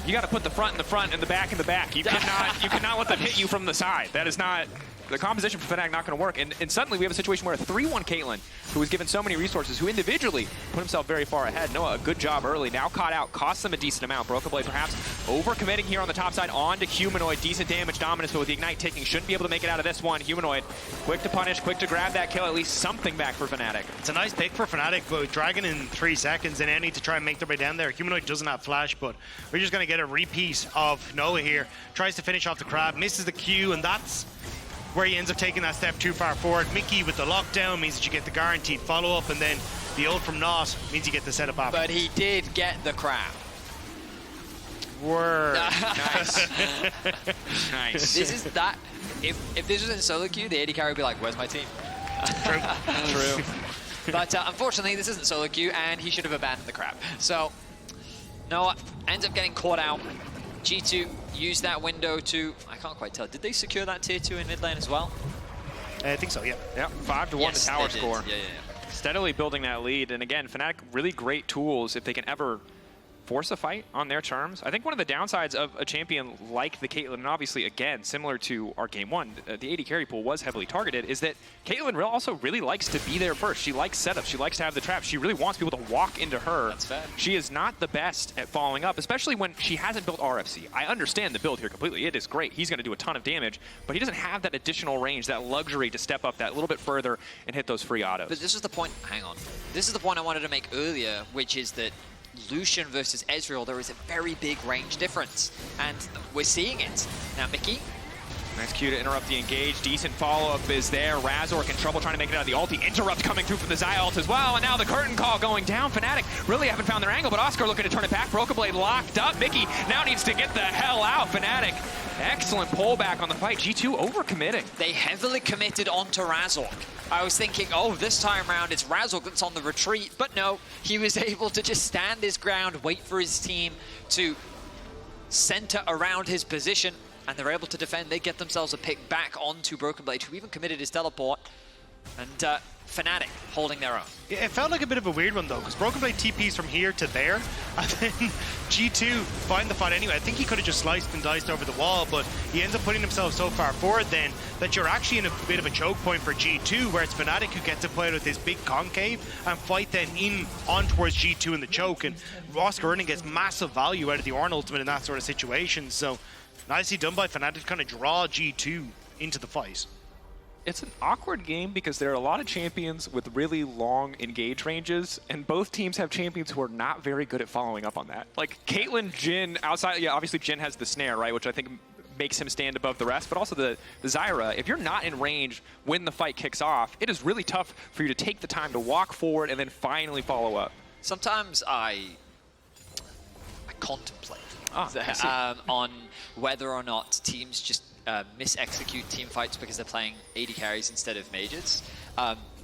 You got to put the front in the front and the back in the back. You cannot let them hit you from the side. That is not, the composition for Fnatic not going to work. And suddenly we have a situation where a 3-1 Caitlyn, who was given so many resources, who individually put himself very far ahead. Noah, a good job early, now caught out, cost them a decent amount. Broken Blade perhaps overcommitting here on the top side onto Humanoid. Decent damage dominance, but with the Ignite taking, shouldn't be able to make it out of this one. Humanoid, quick to punish, quick to grab that kill, at least something back for Fnatic. It's a nice pick for Fnatic, but Dragon in 3 seconds, and any to try and make their way down there. Humanoid doesn't have flash, but we're just going to get a repeat of Noah here. Tries to finish off the crab, misses the Q, and that's where he ends up taking that step too far forward. Mikyx with the lockdown means that you get the guaranteed follow-up, and then the ult from Not means you get the setup after. But he did get the crab. Word. Nice. Nice. This is that. If this was in solo queue, the AD carry would be like, where's my team? True. True. But unfortunately, this isn't solo queue, and he should have abandoned the crab. So Noah ends up getting caught out. G2 used that window to, I can't quite tell, did they secure that tier 2 in mid lane as well? I think so, yeah. Yep, 5-1 the tower score. Yeah. Steadily building that lead, and again, Fnatic really great tools if they can ever force a fight on their terms. I think one of the downsides of a champion like the Caitlyn, and obviously, again, similar to our game 1, the AD carry pool was heavily targeted, is that Caitlyn also really likes to be there first. She likes setups. She likes to have the trap. She really wants people to walk into her. That's fair. She is not the best at following up, especially when she hasn't built RFC. I understand the build here completely. It is great. He's going to do a ton of damage, but he doesn't have that additional range, that luxury to step up that little bit further and hit those free autos. But this is the point, hang on. This is the point I wanted to make earlier, which is that Lucian versus Ezreal, there is a very big range difference, and we're seeing it. Now, Mikyx. Nice Q to interrupt the engage. Decent follow-up is there. Razork in trouble trying to make it out of the ulti. Interrupt coming through from the Zyra ult as well, and now the curtain call going down. Fnatic really haven't found their angle, but Oscar looking to turn it back. Broken Blade locked up. Mikyx now needs to get the hell out. now Fnatic, excellent pullback on the fight. G2 overcommitting. They heavily committed onto Razork. I was thinking, oh, this time around it's Razork that's on the retreat, but no, he was able to just stand his ground, wait for his team to center around his position, and they're able to defend. They get themselves a pick back onto Broken Blade, who even committed his teleport, and Fnatic holding their own. Yeah, it felt like a bit of a weird one though, because Broken Blade TPs from here to there, and then G2 find the fight anyway. I think he could have just sliced and diced over the wall, but he ends up putting himself so far forward then that you're actually in a bit of a choke point for G2, where it's Fnatic who gets to play with this big concave and fight then on towards G2 in the choke, and Oscarinin gets massive value out of the Ornn ultimate in that sort of situation. So nicely done by Fnatic to kind of draw G2 into the fight. It's an awkward game because there are a lot of champions with really long engage ranges, and both teams have champions who are not very good at following up on that. Like Caitlyn, Jhin, outside, yeah, obviously Jhin has the snare, right, which I think makes him stand above the rest, but also the Zyra. If you're not in range when the fight kicks off, it is really tough for you to take the time to walk forward and then finally follow up. Sometimes I contemplate on whether or not teams just mis-execute team fights because they're playing AD carries instead of mages.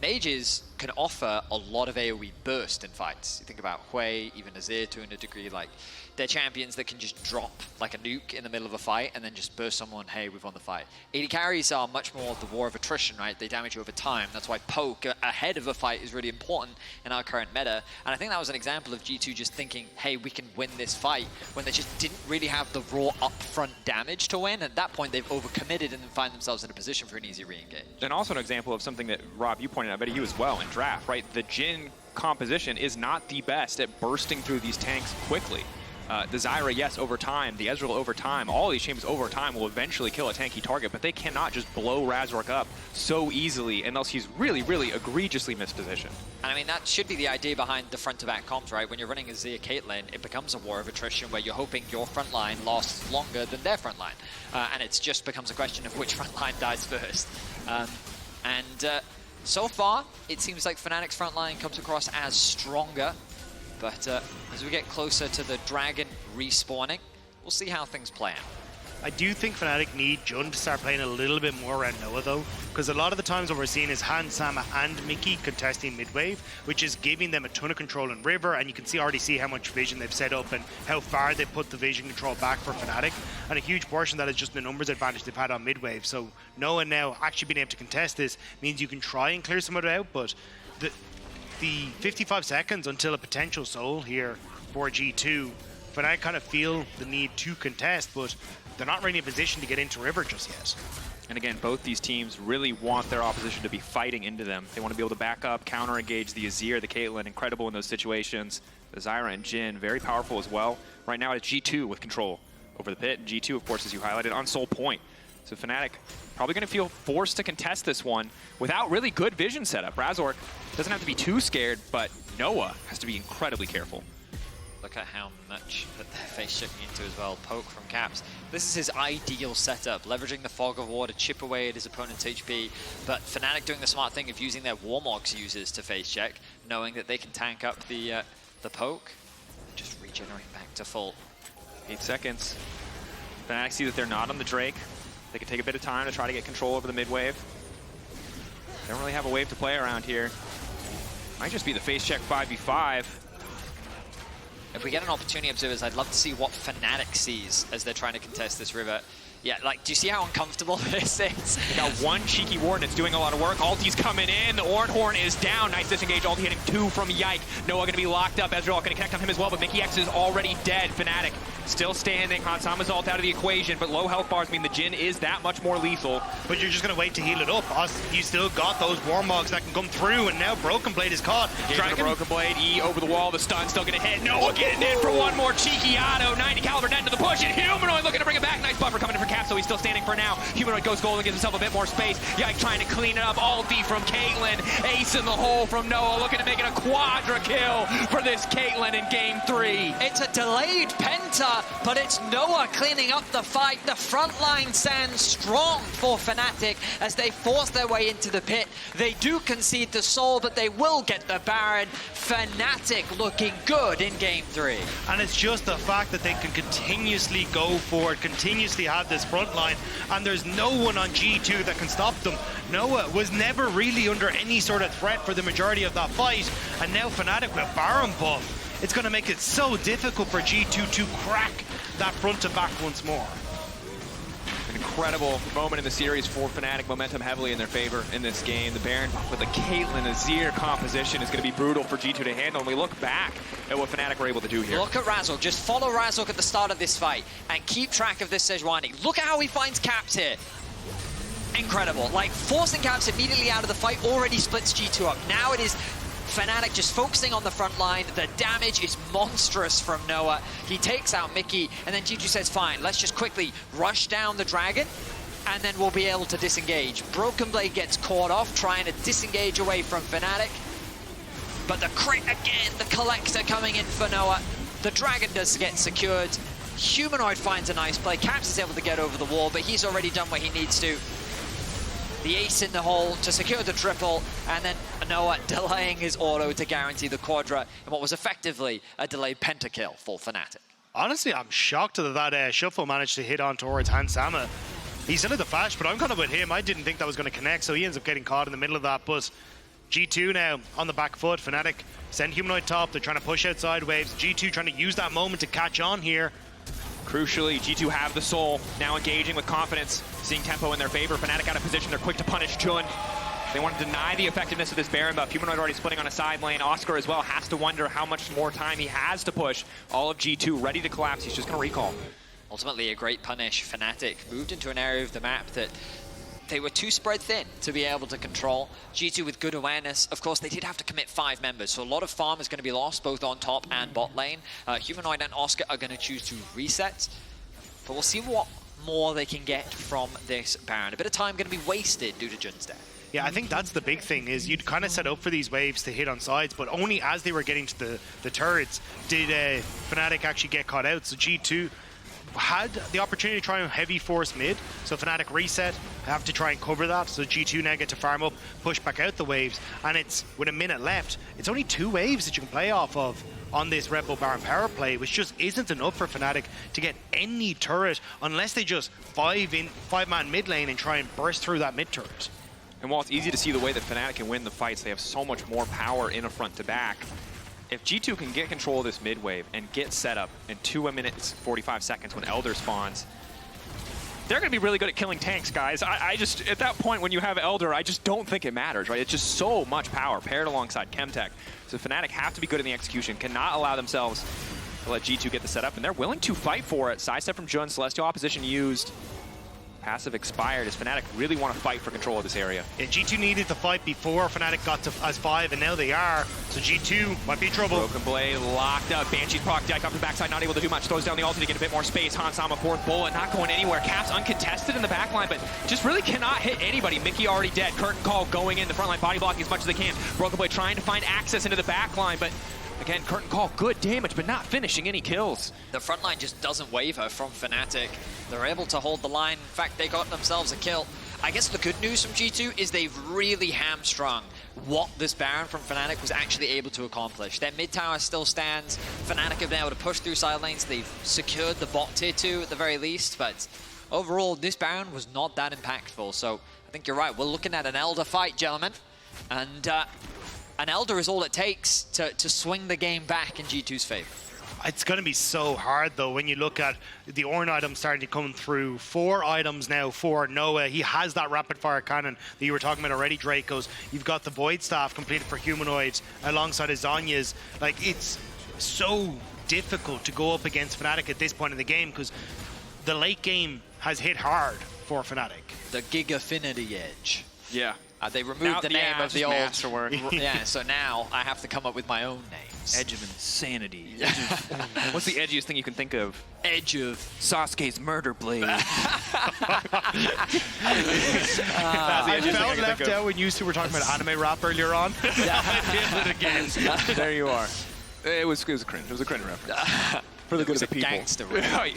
Mages can offer a lot of AoE burst in fights. You think about Hui, even Azir to a degree, like they're champions that can just drop like a nuke in the middle of a fight and then just burst someone, hey, we've won the fight. AD carries are much more the war of attrition, right? They damage you over time. That's why poke ahead of a fight is really important in our current meta. And I think that was an example of G2 just thinking, hey, we can win this fight, when they just didn't really have the raw upfront damage to win. At that point, they've overcommitted and then find themselves in a position for an easy re-engage. And also an example of something that, Rob, you pointed out, but you as well in draft, right? The Jhin composition is not the best at bursting through these tanks quickly. The Zyra, yes, over time. The Ezreal, over time. All these champions over time will eventually kill a tanky target, but they cannot just blow Razork up so easily unless he's really, really egregiously mispositioned. And I mean, that should be the idea behind the front-to-back comms, right? When you're running Azir Caitlyn, it becomes a war of attrition where you're hoping your front line lasts longer than their front line. And it just becomes a question of which front line dies first. So far, it seems like Fnatic's front line comes across as stronger. But as we get closer to the Dragon respawning, we'll see how things play out. I do think Fnatic need Jhin to start playing a little bit more around Noah though, because a lot of the times what we're seeing is Han, Sama and Mikyx contesting mid-wave, which is giving them a ton of control in River, and you can already see how much vision they've set up and how far they put the vision control back for Fnatic, and a huge portion of that is just the numbers advantage they've had on mid-wave. So Noah now actually being able to contest this means you can try and clear some of it out, but the 55 seconds until a potential soul here for G2, Fnatic kind of feel the need to contest, but they're not really in a position to get into River just yet. And again, both these teams really want their opposition to be fighting into them. They want to be able to back up, counter-engage the Azir, the Caitlyn, incredible in those situations. The Zyra and Jhin, very powerful as well. Right now it's G2 with control over the pit. And G2, of course, as you highlighted, on Soul Point. So Fnatic probably going to feel forced to contest this one without really good vision setup. Razork doesn't have to be too scared, but Noah has to be incredibly careful. Look at how much that they're face checking into as well. Poke from Caps. This is his ideal setup, leveraging the Fog of War to chip away at his opponent's HP, but Fnatic doing the smart thing of using their Warmogs users to face check, knowing that they can tank up the poke, just regenerate back to full. 8 seconds. Fnatic see that they're not on the Drake. They can take a bit of time to try to get control over the mid wave. They don't really have a wave to play around here. Might just be the face check 5v5. If we get an opportunity, observers, I'd love to see what Fnatic sees as they're trying to contest this river. Yeah, like, do you see how uncomfortable this is? They got one cheeky ward and it's doing a lot of work. Ulti's coming in. The Ornn is down. Nice disengage. Ulti hitting 2 from Yike. Noah going to be locked up. Ezreal going to connect on him as well, but Mikyx is already dead. Fnatic still standing. Hansama's ult out of the equation, but low health bars mean the Jhin is that much more lethal. But you're just going to wait to heal it up. You still got those Warmogs that can come through, and now Broken Blade is caught. Dragon Broken Blade, E over the wall. The stun still going to hit. Noah getting in for one more cheeky auto. 90 caliber dead to the push, and Humanoid looking to bring it back. Nice buffer coming in from Cap, so he's still standing for now. Humanoid goes gold and gives himself a bit more space. Yike trying to clean it up. Ulti from Caitlyn. Ace in the hole from Noah, looking to make it a quadra kill for this Caitlyn in game 3. It's a delayed penta, but it's Noah cleaning up the fight. The front line stands strong for Fnatic as they force their way into the pit. They do concede the soul, but they will get the Baron. Fnatic looking good in game 3. And it's just the fact that they can continuously go forward, continuously have this front line, and there's no one on G2 that can stop them. Noah was never really under any sort of threat for the majority of that fight, and now Fnatic with Baron buff, it's going to make it so difficult for G2 to crack that front to back once more. An incredible moment in the series for Fnatic. Momentum heavily in their favor in this game. The Baron with the Caitlyn Azir composition is going to be brutal for G2 to handle. And we look back at what Fnatic were able to do here. Look at Razork. Just follow Razork at the start of this fight and keep track of this Sejuani. Look at how he finds Caps here. Incredible. Like, forcing Caps immediately out of the fight already splits G2 up. Now it is Fnatic just focusing on the front line. The damage is monstrous from Noah. He takes out Mikyx, and then G2 says, fine, let's just quickly rush down the dragon, and then we'll be able to disengage. Broken Blade gets caught off, trying to disengage away from Fnatic. But the crit again, the collector coming in for Noah. The dragon does get secured. Humanoid finds a nice play. Caps is able to get over the wall, but he's already done what he needs to. The ace in the hole to secure the triple, and then Noah delaying his auto to guarantee the quadra in what was effectively a delayed pentakill for Fnatic. Honestly, I'm shocked that Shuffle managed to hit on towards Hansama. He still had the flash, but I'm kind of with him. I didn't think that was going to connect, so he ends up getting caught in the middle of that. But G2 now on the back foot. Fnatic send Humanoid top. They're trying to push outside waves. G2 trying to use that moment to catch on here. Crucially, G2 have the soul, now engaging with confidence, seeing tempo in their favor. Fnatic out of position, they're quick to punish Jhin. They want to deny the effectiveness of this Baron buff. Humanoid already splitting on a side lane. Oscar as well has to wonder how much more time he has to push. All of G2 ready to collapse. He's just going to recall. Ultimately, a great punish. Fnatic moved into an area of the map that they were too spread thin to be able to control. G2 with good awareness. Of course, they did have to commit 5 members, so a lot of farm is going to be lost, both on top and bot lane. Humanoid and Oscar are going to choose to reset, but we'll see what more they can get from this Baron. A bit of time going to be wasted due to Jhin's death. Yeah, I think that's the big thing, is you'd kind of set up for these waves to hit on sides, but only as they were getting to the turrets did Fnatic actually get caught out. So G2 had the opportunity to try and heavy force mid, so Fnatic reset, have to try and cover that, so G2 now get to farm up, push back out the waves, and it's, with a minute left, it's only 2 waves that you can play off of on this Red Bull Baron power play, which just isn't enough for Fnatic to get any turret unless they just 5-man mid lane and try and burst through that mid turret. And while it's easy to see the way that Fnatic can win the fights, they have so much more power in a front to back. If G2 can get control of this mid wave and get set up in 2 minutes 45 seconds when Elder spawns, they're going to be really good at killing tanks, guys. I just, at that point when you have Elder, I just don't think it matters, right? It's just so much power paired alongside Chemtech. So Fnatic have to be good in the execution, cannot allow themselves to let G2 get the setup, and they're willing to fight for it. Sidestep from Jhin, Celestial Opposition used. Passive expired as Fnatic really want to fight for control of this area. Yeah, G2 needed to fight before Fnatic got to as 5, and now they are. So G2 might be in trouble. Broken Blade locked up. Banshee's proc Yike off the backside, not able to do much. Throws down the ulti to get a bit more space. Hansama, 4th bullet, not going anywhere. Caps uncontested in the backline, but just really cannot hit anybody. Mikyx already dead. Curtain Call going in the front line, body blocking as much as they can. Broken Blade trying to find access into the backline, but again, Curtain Call, good damage, but not finishing any kills. The front line just doesn't waver from Fnatic. They're able to hold the line. In fact, they got themselves a kill. I guess the good news from G2 is they've really hamstrung what this Baron from Fnatic was actually able to accomplish. Their mid tower still stands. Fnatic have been able to push through side lanes. They've secured the bot tier 2 at the very least, but overall, this Baron was not that impactful. So I think you're right. We're looking at an Elder fight, gentlemen. And an Elder is all it takes to swing the game back in G2's favor. It's going to be so hard, though, when you look at the Ornn items starting to come through. 4 items now for Noah. He has that rapid-fire cannon that you were talking about already, Drakoos. You've got the Void Staff completed for Humanoids alongside his Zhonya's. Like, it's so difficult to go up against Fnatic at this point in the game because the late game has hit hard for Fnatic. The Gigafinity Edge. Yeah. They removed the name of the old masterwork. Yeah, so now I have to come up with my own name. Edge of insanity. What's the edgiest thing you can think of? Edge of Sasuke's murder blade. I felt left out when you two were talking about anime rap earlier on. I did it again. There you are. It was a cringe. It was a cringe reference. For the good of the people. Gangster. I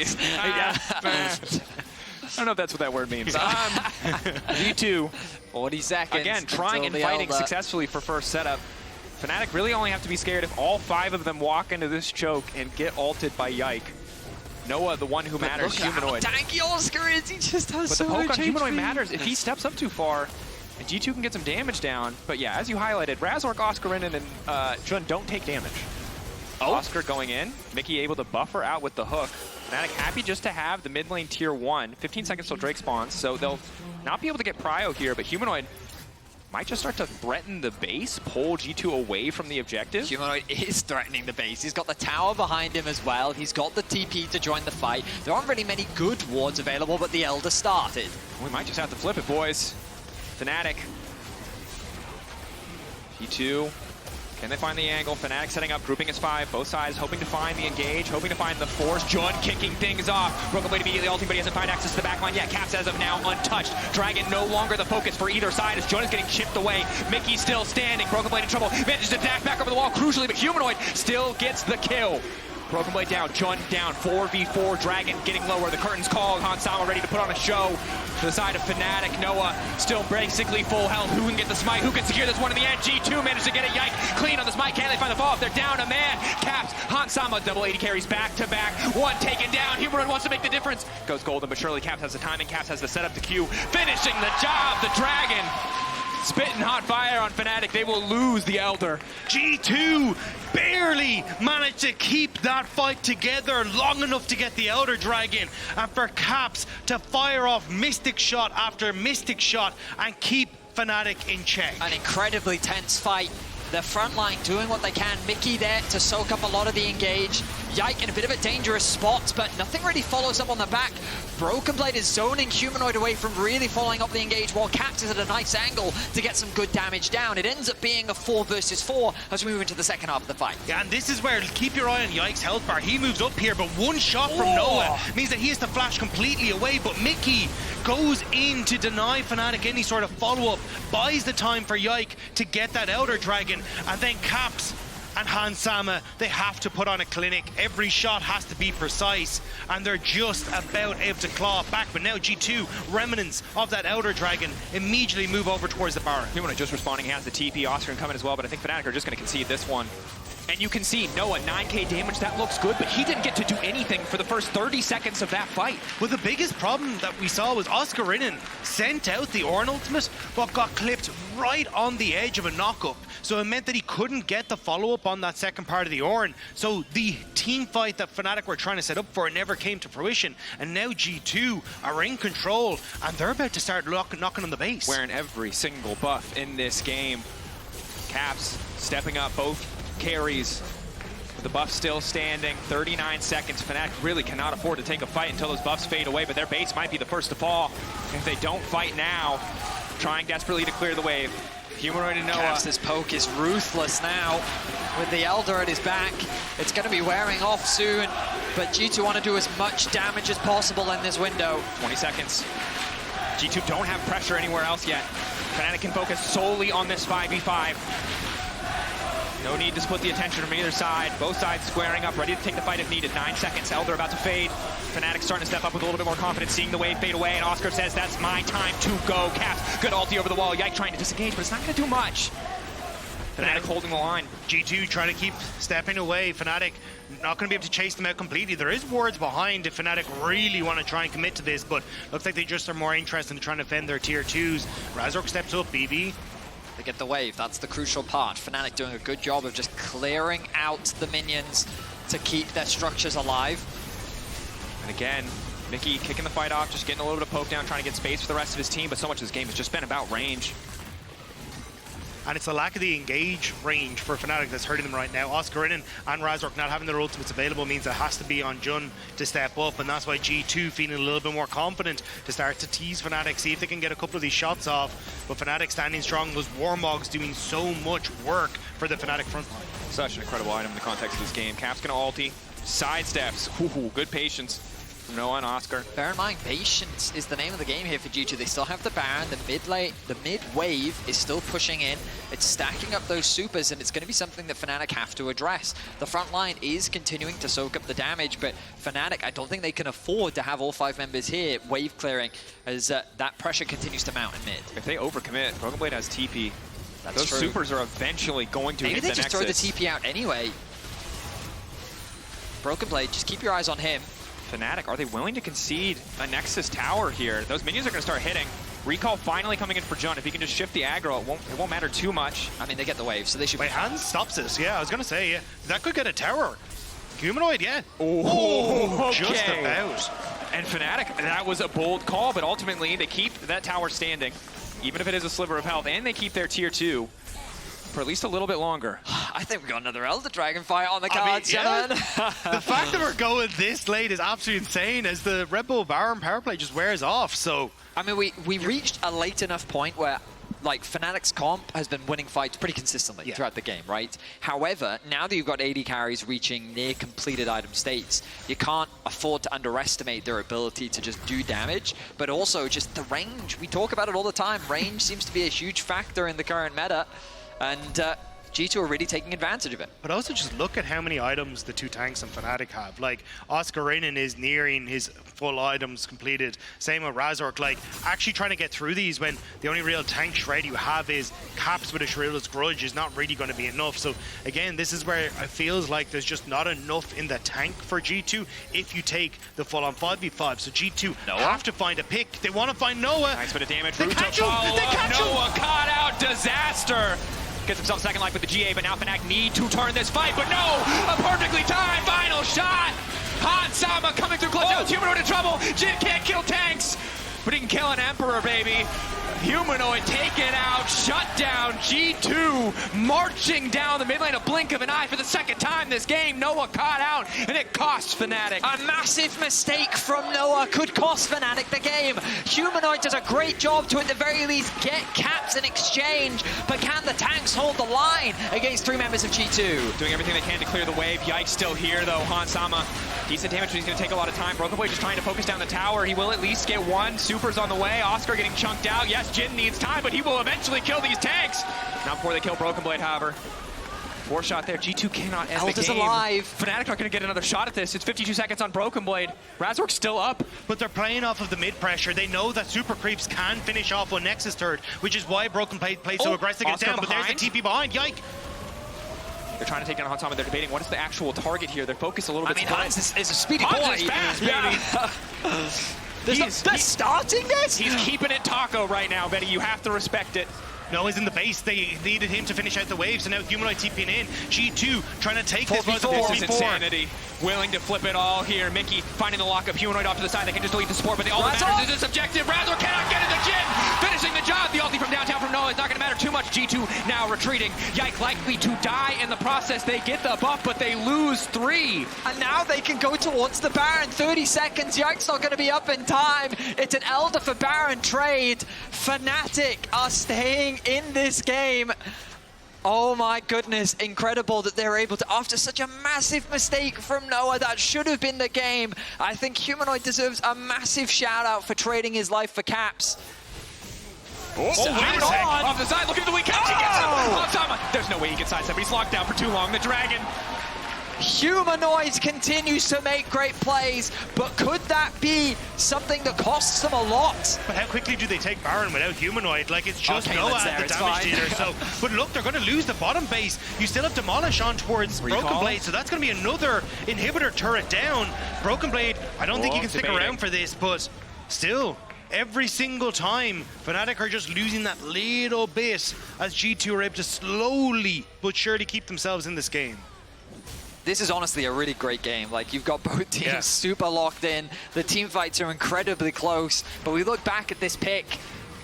don't know if that's what that word means. G2. 40 seconds. Again, trying and fighting successfully for first setup. Fnatic really only have to be scared if all 5 of them walk into this choke and get ulted by Yike. Noah, the one who matters, Humanoid. Tanky Oscar is, he just has but so the poke much on Humanoid HP. matters. If he steps up too far, and G2 can get some damage down. But yeah, as you highlighted, Razork, Oscarinin, and Jhin don't take damage. Oscar going in, Mikyx able to buffer out with the hook. Fnatic happy just to have the mid lane tier 1. 15 seconds till Drake spawns, so they'll not be able to get prio here, but Humanoid might just start to threaten the base, pull G2 away from the objective. Humanoid is threatening the base. He's got the tower behind him as well. He's got the TP to join the fight. There aren't really many good wards available, but the Elder started. We might just have to flip it, boys. Fnatic. G2. Can they find the angle? Fnatic setting up, grouping as 5, both sides hoping to find the engage, hoping to find the force. Jhin kicking things off. Broken Blade immediately ulting, but he hasn't found access to the backline yet. Caps as of now untouched. Dragon no longer the focus for either side as Jhin is getting chipped away. Mikyx still standing. Broken Blade in trouble. Manages to dash back over the wall crucially, but Humanoid still gets the kill. Broken Blade down, Jhin down, 4v4, Dragon getting lower, the curtain's called, Hansama ready to put on a show. To the side of Fnatic, Noah still basically full health, who can get the smite, who can secure this one in the end? G2 managed to get a Yike, clean on the smite, can they find the fall off? They're down a man, Caps, Hansama, double 80 carries back to back, one taken down, Humanoid wants to make the difference. Goes golden, but surely Caps has the timing, Caps has the setup to Q, finishing the job, the Dragon. Spitting hot fire on Fnatic, they will lose the Elder. G2 barely managed to keep that fight together long enough to get the Elder Dragon, and for Caps to fire off Mystic shot after Mystic shot and keep Fnatic in check. An incredibly tense fight. The front line doing what they can. Mikyx there to soak up a lot of the engage. Yike in a bit of a dangerous spot, but nothing really follows up on the back. Broken Blade is zoning Humanoid away from really following up the engage, while Caps is at a nice angle to get some good damage down. It ends up being a 4 versus 4 as we move into the second half of the fight. Yeah, and this is where keep your eye on Yike's health bar. He moves up here, but one shot from Noah means that he has to flash completely away, but Mikyx goes in to deny Fnatic any sort of follow-up, buys the time for Yike to get that Elder Dragon, and then Caps and Hansama, they have to put on a clinic. Every shot has to be precise, and they're just about able to claw it back. But now G2, remnants of that Elder Dragon, immediately move over towards the Baron. Humanoid just responding, he has the TP, Oscarinin coming as well, but I think Fnatic are just going to concede this one. And you can see Noah, 9k damage, that looks good, but he didn't get to do anything for the first 30 seconds of that fight. Well, the biggest problem that we saw was Oscarinin sent out the Ornn ultimate, but got clipped right on the edge of a knock-up. So it meant that he couldn't get the follow-up on that second part of the Ornn. So the team fight that Fnatic were trying to set up for never came to fruition. And now G2 are in control, and they're about to start knocking on the base. Wearing every single buff in this game. Caps stepping up both carries. With the buff still standing, 39 seconds. Fnatic really cannot afford to take a fight until those buffs fade away, but their base might be the first to fall. If they don't fight now, trying desperately to clear the wave. Humanoid and Noah. Caps' poke is ruthless now with the Elder at his back. It's going to be wearing off soon, but G2 want to do as much damage as possible in this window. 20 seconds. G2 don't have pressure anywhere else yet. Fnatic can focus solely on this 5v5. No need to split the attention from either side. Both sides squaring up, ready to take the fight if needed. 9 seconds, Elder about to fade. Fnatic starting to step up with a little bit more confidence, seeing the wave fade away, and Oscar says, that's my time to go. Caps, good ulti over the wall. Yike trying to disengage, but it's not going to do much. Fnatic holding the line. G2 trying to keep stepping away. Fnatic not going to be able to chase them out completely. There is wards behind if Fnatic really want to try and commit to this, but looks like they just are more interested in trying to defend their tier 2s. Razork steps up, BB. They get the wave, that's the crucial part. Fnatic doing a good job of just clearing out the minions to keep their structures alive. And again, Mikyx kicking the fight off, just getting a little bit of poke down, trying to get space for the rest of his team, but so much of this game has just been about range. And it's the lack of the engage range for Fnatic that's hurting them right now. Oscarinin and Razork not having their ultimates available means it has to be on Jhin to step up, and that's why G2 feeling a little bit more confident to start to tease Fnatic, see if they can get a couple of these shots off. But Fnatic standing strong, those Warmogs doing so much work for the Fnatic front line. Such an incredible item in the context of this game. Cap's gonna ulti, sidesteps. Ooh, good patience from Noah and Oscar. Bear in mind, patience is the name of the game here for G2. They still have the Baron, the mid wave is still pushing in. It's stacking up those supers, and it's going to be something that Fnatic have to address. The front line is continuing to soak up the damage, but Fnatic, I don't think they can afford to have all 5 members here wave clearing as that pressure continues to mount in mid. If they overcommit, Broken Blade has TP. That's those true. supers are eventually going to Maybe hit they the just Nexus. throw the TP out anyway. Broken Blade, just keep your eyes on him. Fnatic, are they willing to concede a Nexus tower here? Those minions are going to start hitting. Recall finally coming in for Jhin. If he can just shift the aggro, it won't matter too much. I mean, they get the wave, so they should Wait, be fine. Hans stops this. Yeah, I was going to say, yeah. That could get a tower. Humanoid, yeah. Oh, just okay. about. And Fnatic, that was a bold call, but ultimately they keep that tower standing, even if it is a sliver of health, and they keep their tier 2 for at least a little bit longer. I think we got another Elder Dragon fight on the cards, gentlemen. The fact that we're going this late is absolutely insane as the Red Bull Baron power play just wears off, so... I mean, we reached a late enough point where, like, Fnatic's comp has been winning fights pretty consistently throughout the game, right? However, now that you've got AD carries reaching near completed item states, you can't afford to underestimate their ability to just do damage, but also just the range. We talk about it all the time. Range seems to be a huge factor in the current meta, and G2 are really taking advantage of it. But also just look at how many items the 2 tanks and Fnatic have. Like, Oscarinin is nearing his full items completed. Same with Razork. Like, actually trying to get through these when the only real tank shred you have is Caps with a Shrivel's Grudge is not really going to be enough. So, again, this is where it feels like there's just not enough in the tank for G2 if you take the full-on 5v5. So G2 have to find a pick. They want to find Noah. Nice bit of damage. They catch him! They catch him! Noah caught out. Disaster. Gets himself second life with the GA, but now Fnatic need to turn this fight, but no! A perfectly timed final shot! Hansama coming through clutch out. Humanoid in trouble. Jhin can't kill tanks, but he can kill an Emperor, baby. Humanoid taken out, shut down. G2 marching down the mid lane, a blink of an eye for the second time this game. Noah caught out, and it costs Fnatic. A massive mistake from Noah could cost Fnatic the game. Humanoid does a great job to, at the very least, get caps in exchange, but can the tanks hold the line against 3 members of G2? Doing everything they can to clear the wave. Yike still here, though. Hansama, decent damage, but he's going to take a lot of time. Broken Blade just trying to focus down the tower. He will at least get 1. Super's on the way. Oscar getting chunked out. Yes, Jhin needs time, but he will eventually kill these tanks. Not before they kill Broken Blade, however. 4 shot there. G2 cannot end Elder's the game. alive. Fnatic are going to get another shot at this. It's 52 seconds on Broken Blade. Razork's still up. But they're playing off of the mid pressure. They know that super creeps can finish off on Nexus third, which is why Broken Blade plays so aggressive and Oscar down. But there's the TP behind. Yike! They're trying to take down Hansama. They're debating what is the actual target here. They're focused a little bit. I mean, Hans is a speedy boy. Hans is fast, baby. They're starting this? He's keeping it taco right now, Betty. You have to respect it. Noah's in the base. They needed him to finish out the waves, and now Humanoid TPing in. G2 trying to take this one. This is insanity. Willing to flip it all here. Mikyx finding the lockup. Humanoid off to the side. They can just delete the support, but the ultimate matters is this objective. Razork cannot get it to Jhin. Finishing the job. The ulti from downtown from Noah is not going to matter too much. G2 now retreating. Yike likely to die in the process. They get the buff, but they lose 3. And now they can go towards the Baron. 30 seconds. Yike's not going to be up in time. It's an Elder for Baron trade. Fnatic are staying in this game. Oh my goodness, incredible that they're able to, after such a massive mistake from Noah that should have been the game. I think Humanoid deserves a massive shout out for trading his life for caps. Wait a sec. Off the side, look at the weak catch. He gets him. There's no way he can sidestep, but he's locked down for too long. The Dragon. Humanoid continues to make great plays, but could that be something that costs them a lot? But how quickly do they take Baron without Humanoid? Like, it's just Noah at the damage dealer. So, but look, they're going to lose the bottom base. You still have Demolish on towards Broken Blade, so that's going to be another inhibitor turret down. Broken Blade, I don't think you can stick around for this, but still, every single time, Fnatic are just losing that little bit as G2 are able to slowly but surely keep themselves in this game. This is honestly a really great game. Like, you've got both teams super locked in. The team fights are incredibly close. But we look back at this pick.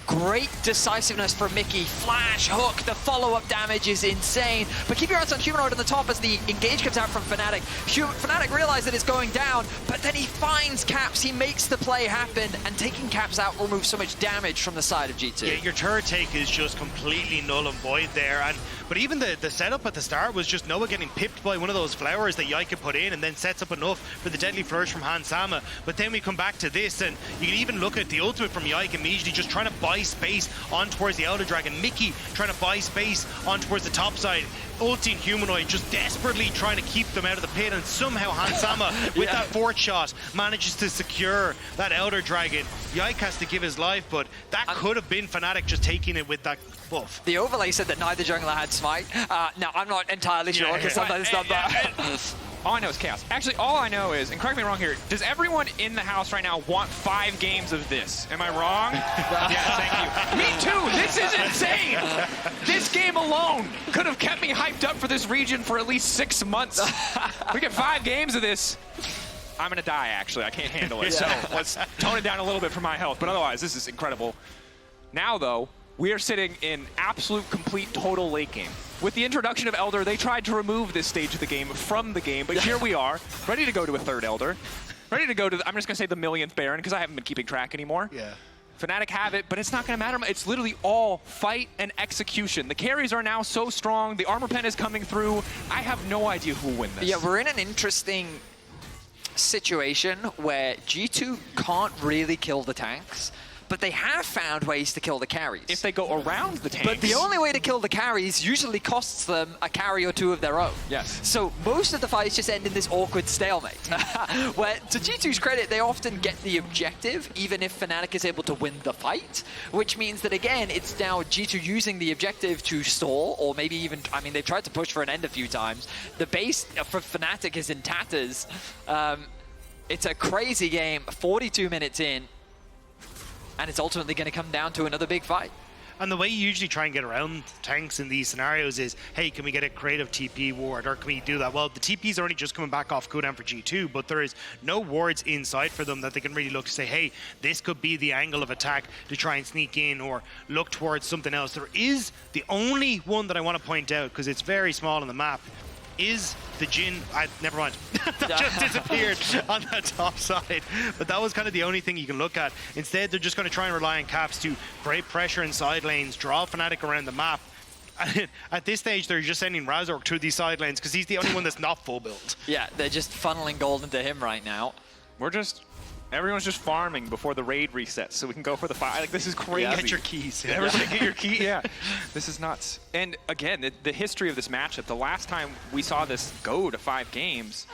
Great decisiveness from Mikyx. Flash, hook, the follow-up damage is insane. But keep your eyes on Humanoid on the top as the engage comes out from Fnatic. Fnatic realize that it's going down, but then he finds Caps. He makes the play happen, and taking Caps out removes so much damage from the side of G2. Yeah, your turret take is just completely null and void there. But even the setup at the start was just Noah getting pipped by one of those flowers that Yike put in and then sets up enough for the deadly flourish from Hans Sama. But then we come back to this, and you can even look at the ultimate from Yike immediately just trying to buy space on towards the Elder Dragon. Mikyx trying to buy space on towards the top side. Ulting Humanoid just desperately trying to keep them out of the pit, and somehow Hans Sama with that fourth shot manages to secure that Elder Dragon. Yike has to give his life, but that could have been Fnatic just taking it with that buff. The overlay said that neither jungler had smite. Now, I'm not entirely sure because sometimes it's not that. All I know is chaos. Actually, all I know is, and correct me wrong here, does everyone in the house right now want 5 games of this? Am I wrong? Yeah, thank you. Me too! This is insane! This game alone could have kept me hyped up for this region for at least 6 months. We get 5 games of this. I'm gonna die, actually. I can't handle it. So let's tone it down a little bit for my health. But otherwise, this is incredible. Now, though, we are sitting in absolute, complete, total late game. With the introduction of Elder, they tried to remove this stage of the game from the game, but here we are, ready to go to a 3rd Elder. Ready to go to, I'm just going to say the 1,000th Baron, because I haven't been keeping track anymore. Yeah. Fnatic have it, but it's not going to matter. It's literally all fight and execution. The carries are now so strong. The armor pen is coming through. I have no idea who will win this. Yeah, we're in an interesting situation where G2 can't really kill the tanks, but they have found ways to kill the carries. If they go around the tanks. But the only way to kill the carries usually costs them a carry or 2 of their own. Yes. So most of the fights just end in this awkward stalemate, where to G2's credit, they often get the objective, even if Fnatic is able to win the fight, which means that, again, it's now G2 using the objective to stall, or maybe even, I mean, they've tried to push for an end a few times. The base for Fnatic is in tatters. It's a crazy game, 42 minutes in, and it's ultimately going to come down to another big fight. And the way you usually try and get around tanks in these scenarios is, hey, can we get a creative TP ward, or can we do that? Well, the TPs are only just coming back off cooldown for G2, but there is no wards inside for them that they can really look to say, hey, this could be the angle of attack to try and sneak in or look towards something else. There is the only one that I want to point out, because it's very small on the map, is the Jhin. Never mind. That just disappeared on the top side. But that was kind of the only thing you can look at. Instead, they're just going to try and rely on Caps to create pressure in side lanes, draw Fnatic around the map. And at this stage, they're just sending Razork through these side lanes because he's the only one that's not full build. Yeah, they're just funneling gold into him right now. Everyone's just farming before the raid resets so we can go for the fight. Like, this is crazy. Yeah. Get your keys. Yeah. Everybody get your key. Yeah. This is nuts. And again, the history of this matchup, the last time we saw this go to 5 games,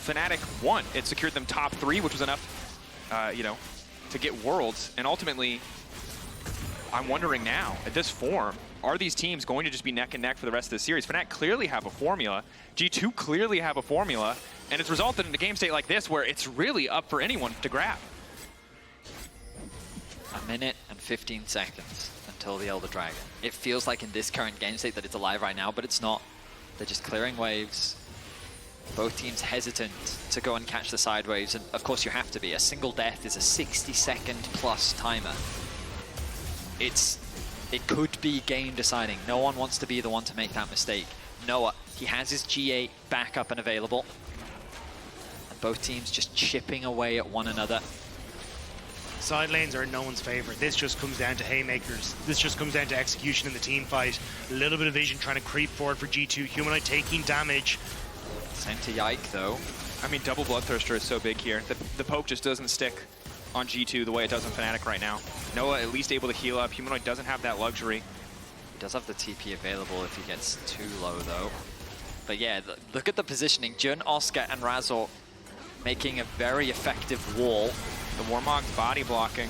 Fnatic won. It secured them top 3, which was enough, to get Worlds. And ultimately, I'm wondering now, at this form, are these teams going to just be neck and neck for the rest of the series? Fnatic clearly have a formula. G2 clearly have a formula. And it's resulted in a game state like this where it's really up for anyone to grab. 1 minute and 15 seconds until the Elder Dragon. It feels like in this current game state that it's alive right now, but it's not. They're just clearing waves. Both teams hesitant to go and catch the side waves, and of course you have to be. A single death is a 60-second plus timer. It could be game deciding. No one wants to be the one to make that mistake. Noah, he has his G8 back up and available. Both teams just chipping away at one another. Side lanes are in no one's favor. This just comes down to haymakers. This just comes down to execution in the team fight. A little bit of vision trying to creep forward for G2. Humanoid taking damage. Sent to Yike, though. I mean, double Bloodthirster is so big here. The poke just doesn't stick on G2 the way it does on Fnatic right now. Noah at least able to heal up. Humanoid doesn't have that luxury. He does have the TP available if he gets too low, though. But yeah, look at the positioning. Jhin, Oscar, and Razork making a very effective wall. The Warmog's body blocking.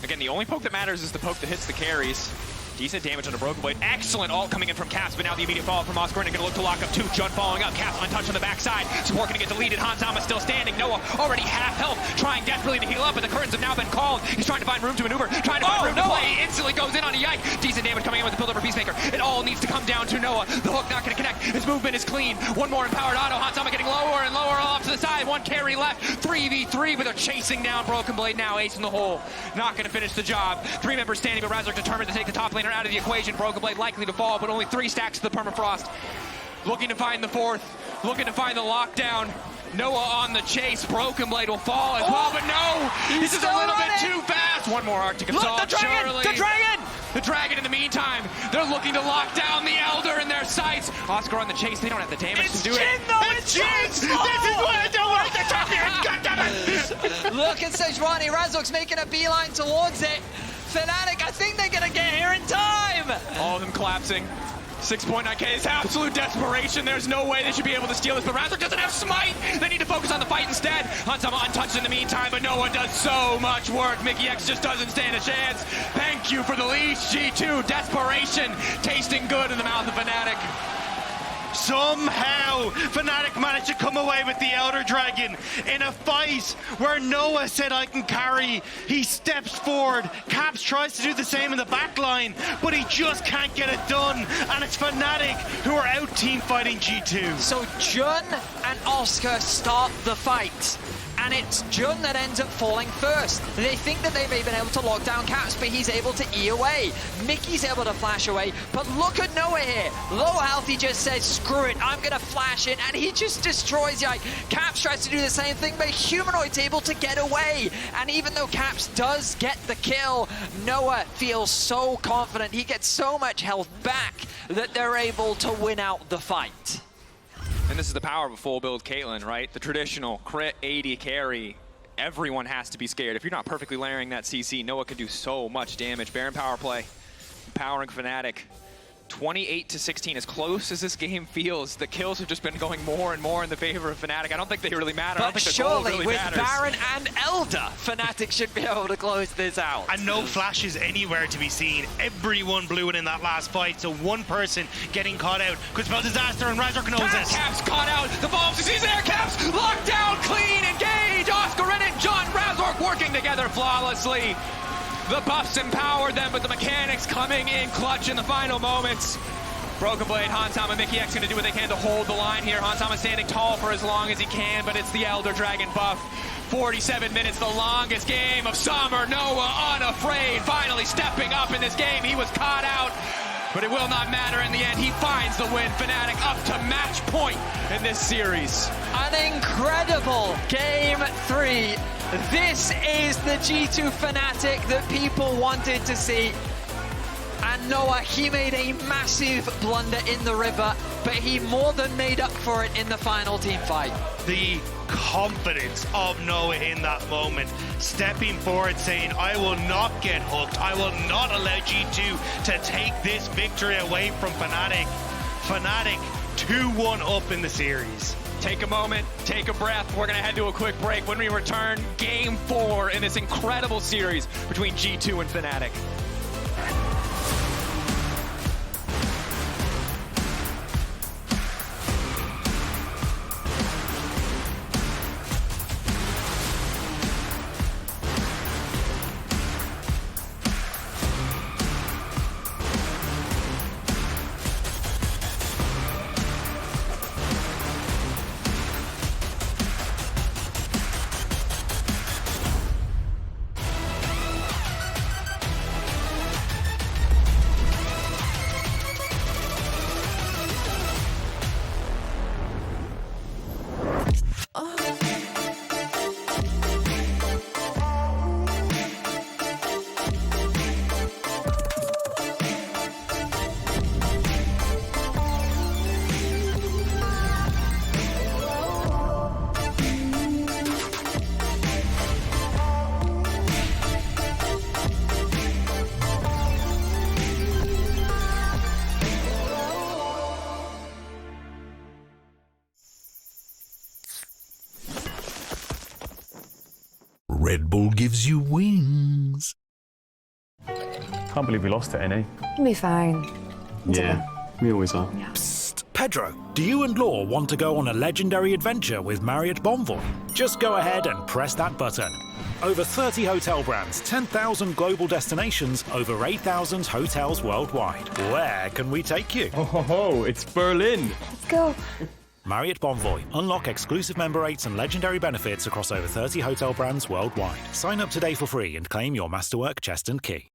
Again, the only poke that matters is the poke that hits the carries. Decent damage on a Broken Blade. Excellent ult coming in from Caps, but now the immediate follow-up from Oscarinin going to look to lock up 2. Jhin following up. Caps untouched on the backside. Support going to get deleted. Hans Sama still standing. Noah already half health, trying desperately to heal up, but the curtains have now been called. He's trying to find room to maneuver, trying to find room to play. He instantly goes in on a Yike. Decent damage coming in with the build-up for Peacemaker. It all needs to come down to Noah. The hook not going to connect. His movement is clean. One more empowered auto. Hans Sama getting lower and lower off to to the side, one carry left, 3v3, but they're chasing down Broken Blade now, ace in the hole. Not gonna finish the job. 3 members standing, but Razork determined to take the top laner out of the equation. Broken Blade likely to fall, but only 3 stacks to the permafrost. Looking to find the 4th, looking to find the lockdown. Noah on the chase, Broken Blade will fall as well, but no! This is a little bit too fast! One more Arctic Assault, Look, the dragon! surely. The dragon! The dragon in the meantime, they're looking to lock down the Elder in their sights. Oscar on the chase, they don't have the damage to do Jhin, it. though, it's Jhin! This is what I don't want to talk here! Goddammit! Look at Sejuani, Razork's making a beeline towards it. Fnatic, I think they're gonna get here in time! All of them collapsing. 6.9k is absolute desperation. There's no way they should be able to steal this, but Razork doesn't have smite. They need to focus on the fight instead. Huntama untouched in the meantime, but Noah does so much work. Mikyx just doesn't stand a chance. Thank you for the leash, G2. Desperation tasting good in the mouth of Fnatic. Somehow, Fnatic managed to come away with the Elder Dragon in a fight where Noah said, I can carry. He steps forward. Caps tries to do the same in the back line, but he just can't get it done. And it's Fnatic who are out team fighting G2. So Jhin and Oscar start the fight. And it's Jhin that ends up falling first. They think that they may have been able to lock down Caps, but he's able to E away. Mickey's able to flash away, but look at Noah here. Low health, he just says, screw it, I'm gonna flash in, and he just destroys Yike. Caps tries to do the same thing, but Humanoid's able to get away. And even though Caps does get the kill, Noah feels so confident. He gets so much health back that they're able to win out the fight. And this is the power of a full build Caitlyn, right? The traditional crit 80 carry. Everyone has to be scared. If you're not perfectly layering that CC, Noah can do so much damage. Baron power play, empowering Fnatic. 28-16, as close as this game feels, the kills have just been going more and more in the favor of Fnatic. I don't think they really matter. I don't But think the goal surely really with matters. Baron and Elder, Fnatic should be able to close this out. And no flashes anywhere to be seen. Everyone blew it in that last fight, so one person getting caught out could spell disaster, and Razork knows this. Caps caught out, the bomb succeeds there, Caps locked down, clean, engage, Oscarinin, John Razork working together flawlessly. The buffs empower them, but the mechanics coming in clutch in the final moments. Broken Blade, Huntama, Mikyx going to do what they can to hold the line here. Huntama standing tall for as long as he can, but it's the Elder Dragon buff. 47 minutes, the longest game of summer. Noah unafraid, finally stepping up in this game. He was caught out, but it will not matter in the end. He finds the win. Fnatic up to match point in this series. An incredible game 3. This is the G2 Fnatic that people wanted to see. And Noah, he made a massive blunder in the river, but he more than made up for it in the final team fight. The confidence of Noah in that moment, stepping forward saying, I will not get hooked. I will not allow G2 to take this victory away from Fnatic. Fnatic 2-1 up in the series. Take a moment, take a breath. We're going to head to a quick break. When we return, Game 4 in this incredible series between G2 and Fnatic. Red Bull gives you wings. Can't believe we lost it, NA. We'll be fine. Yeah, we always are. Psst, Pedro, do you and Laure want to go on a legendary adventure with Marriott Bonvoy? Just go ahead and press that button. Over 30 hotel brands, 10,000 global destinations, over 8,000 hotels worldwide. Where can we take you? Oh, it's Berlin. Let's go. Marriott Bonvoy. Unlock exclusive member rates and legendary benefits across over 30 hotel brands worldwide. Sign up today for free and claim your Masterwork chest and key.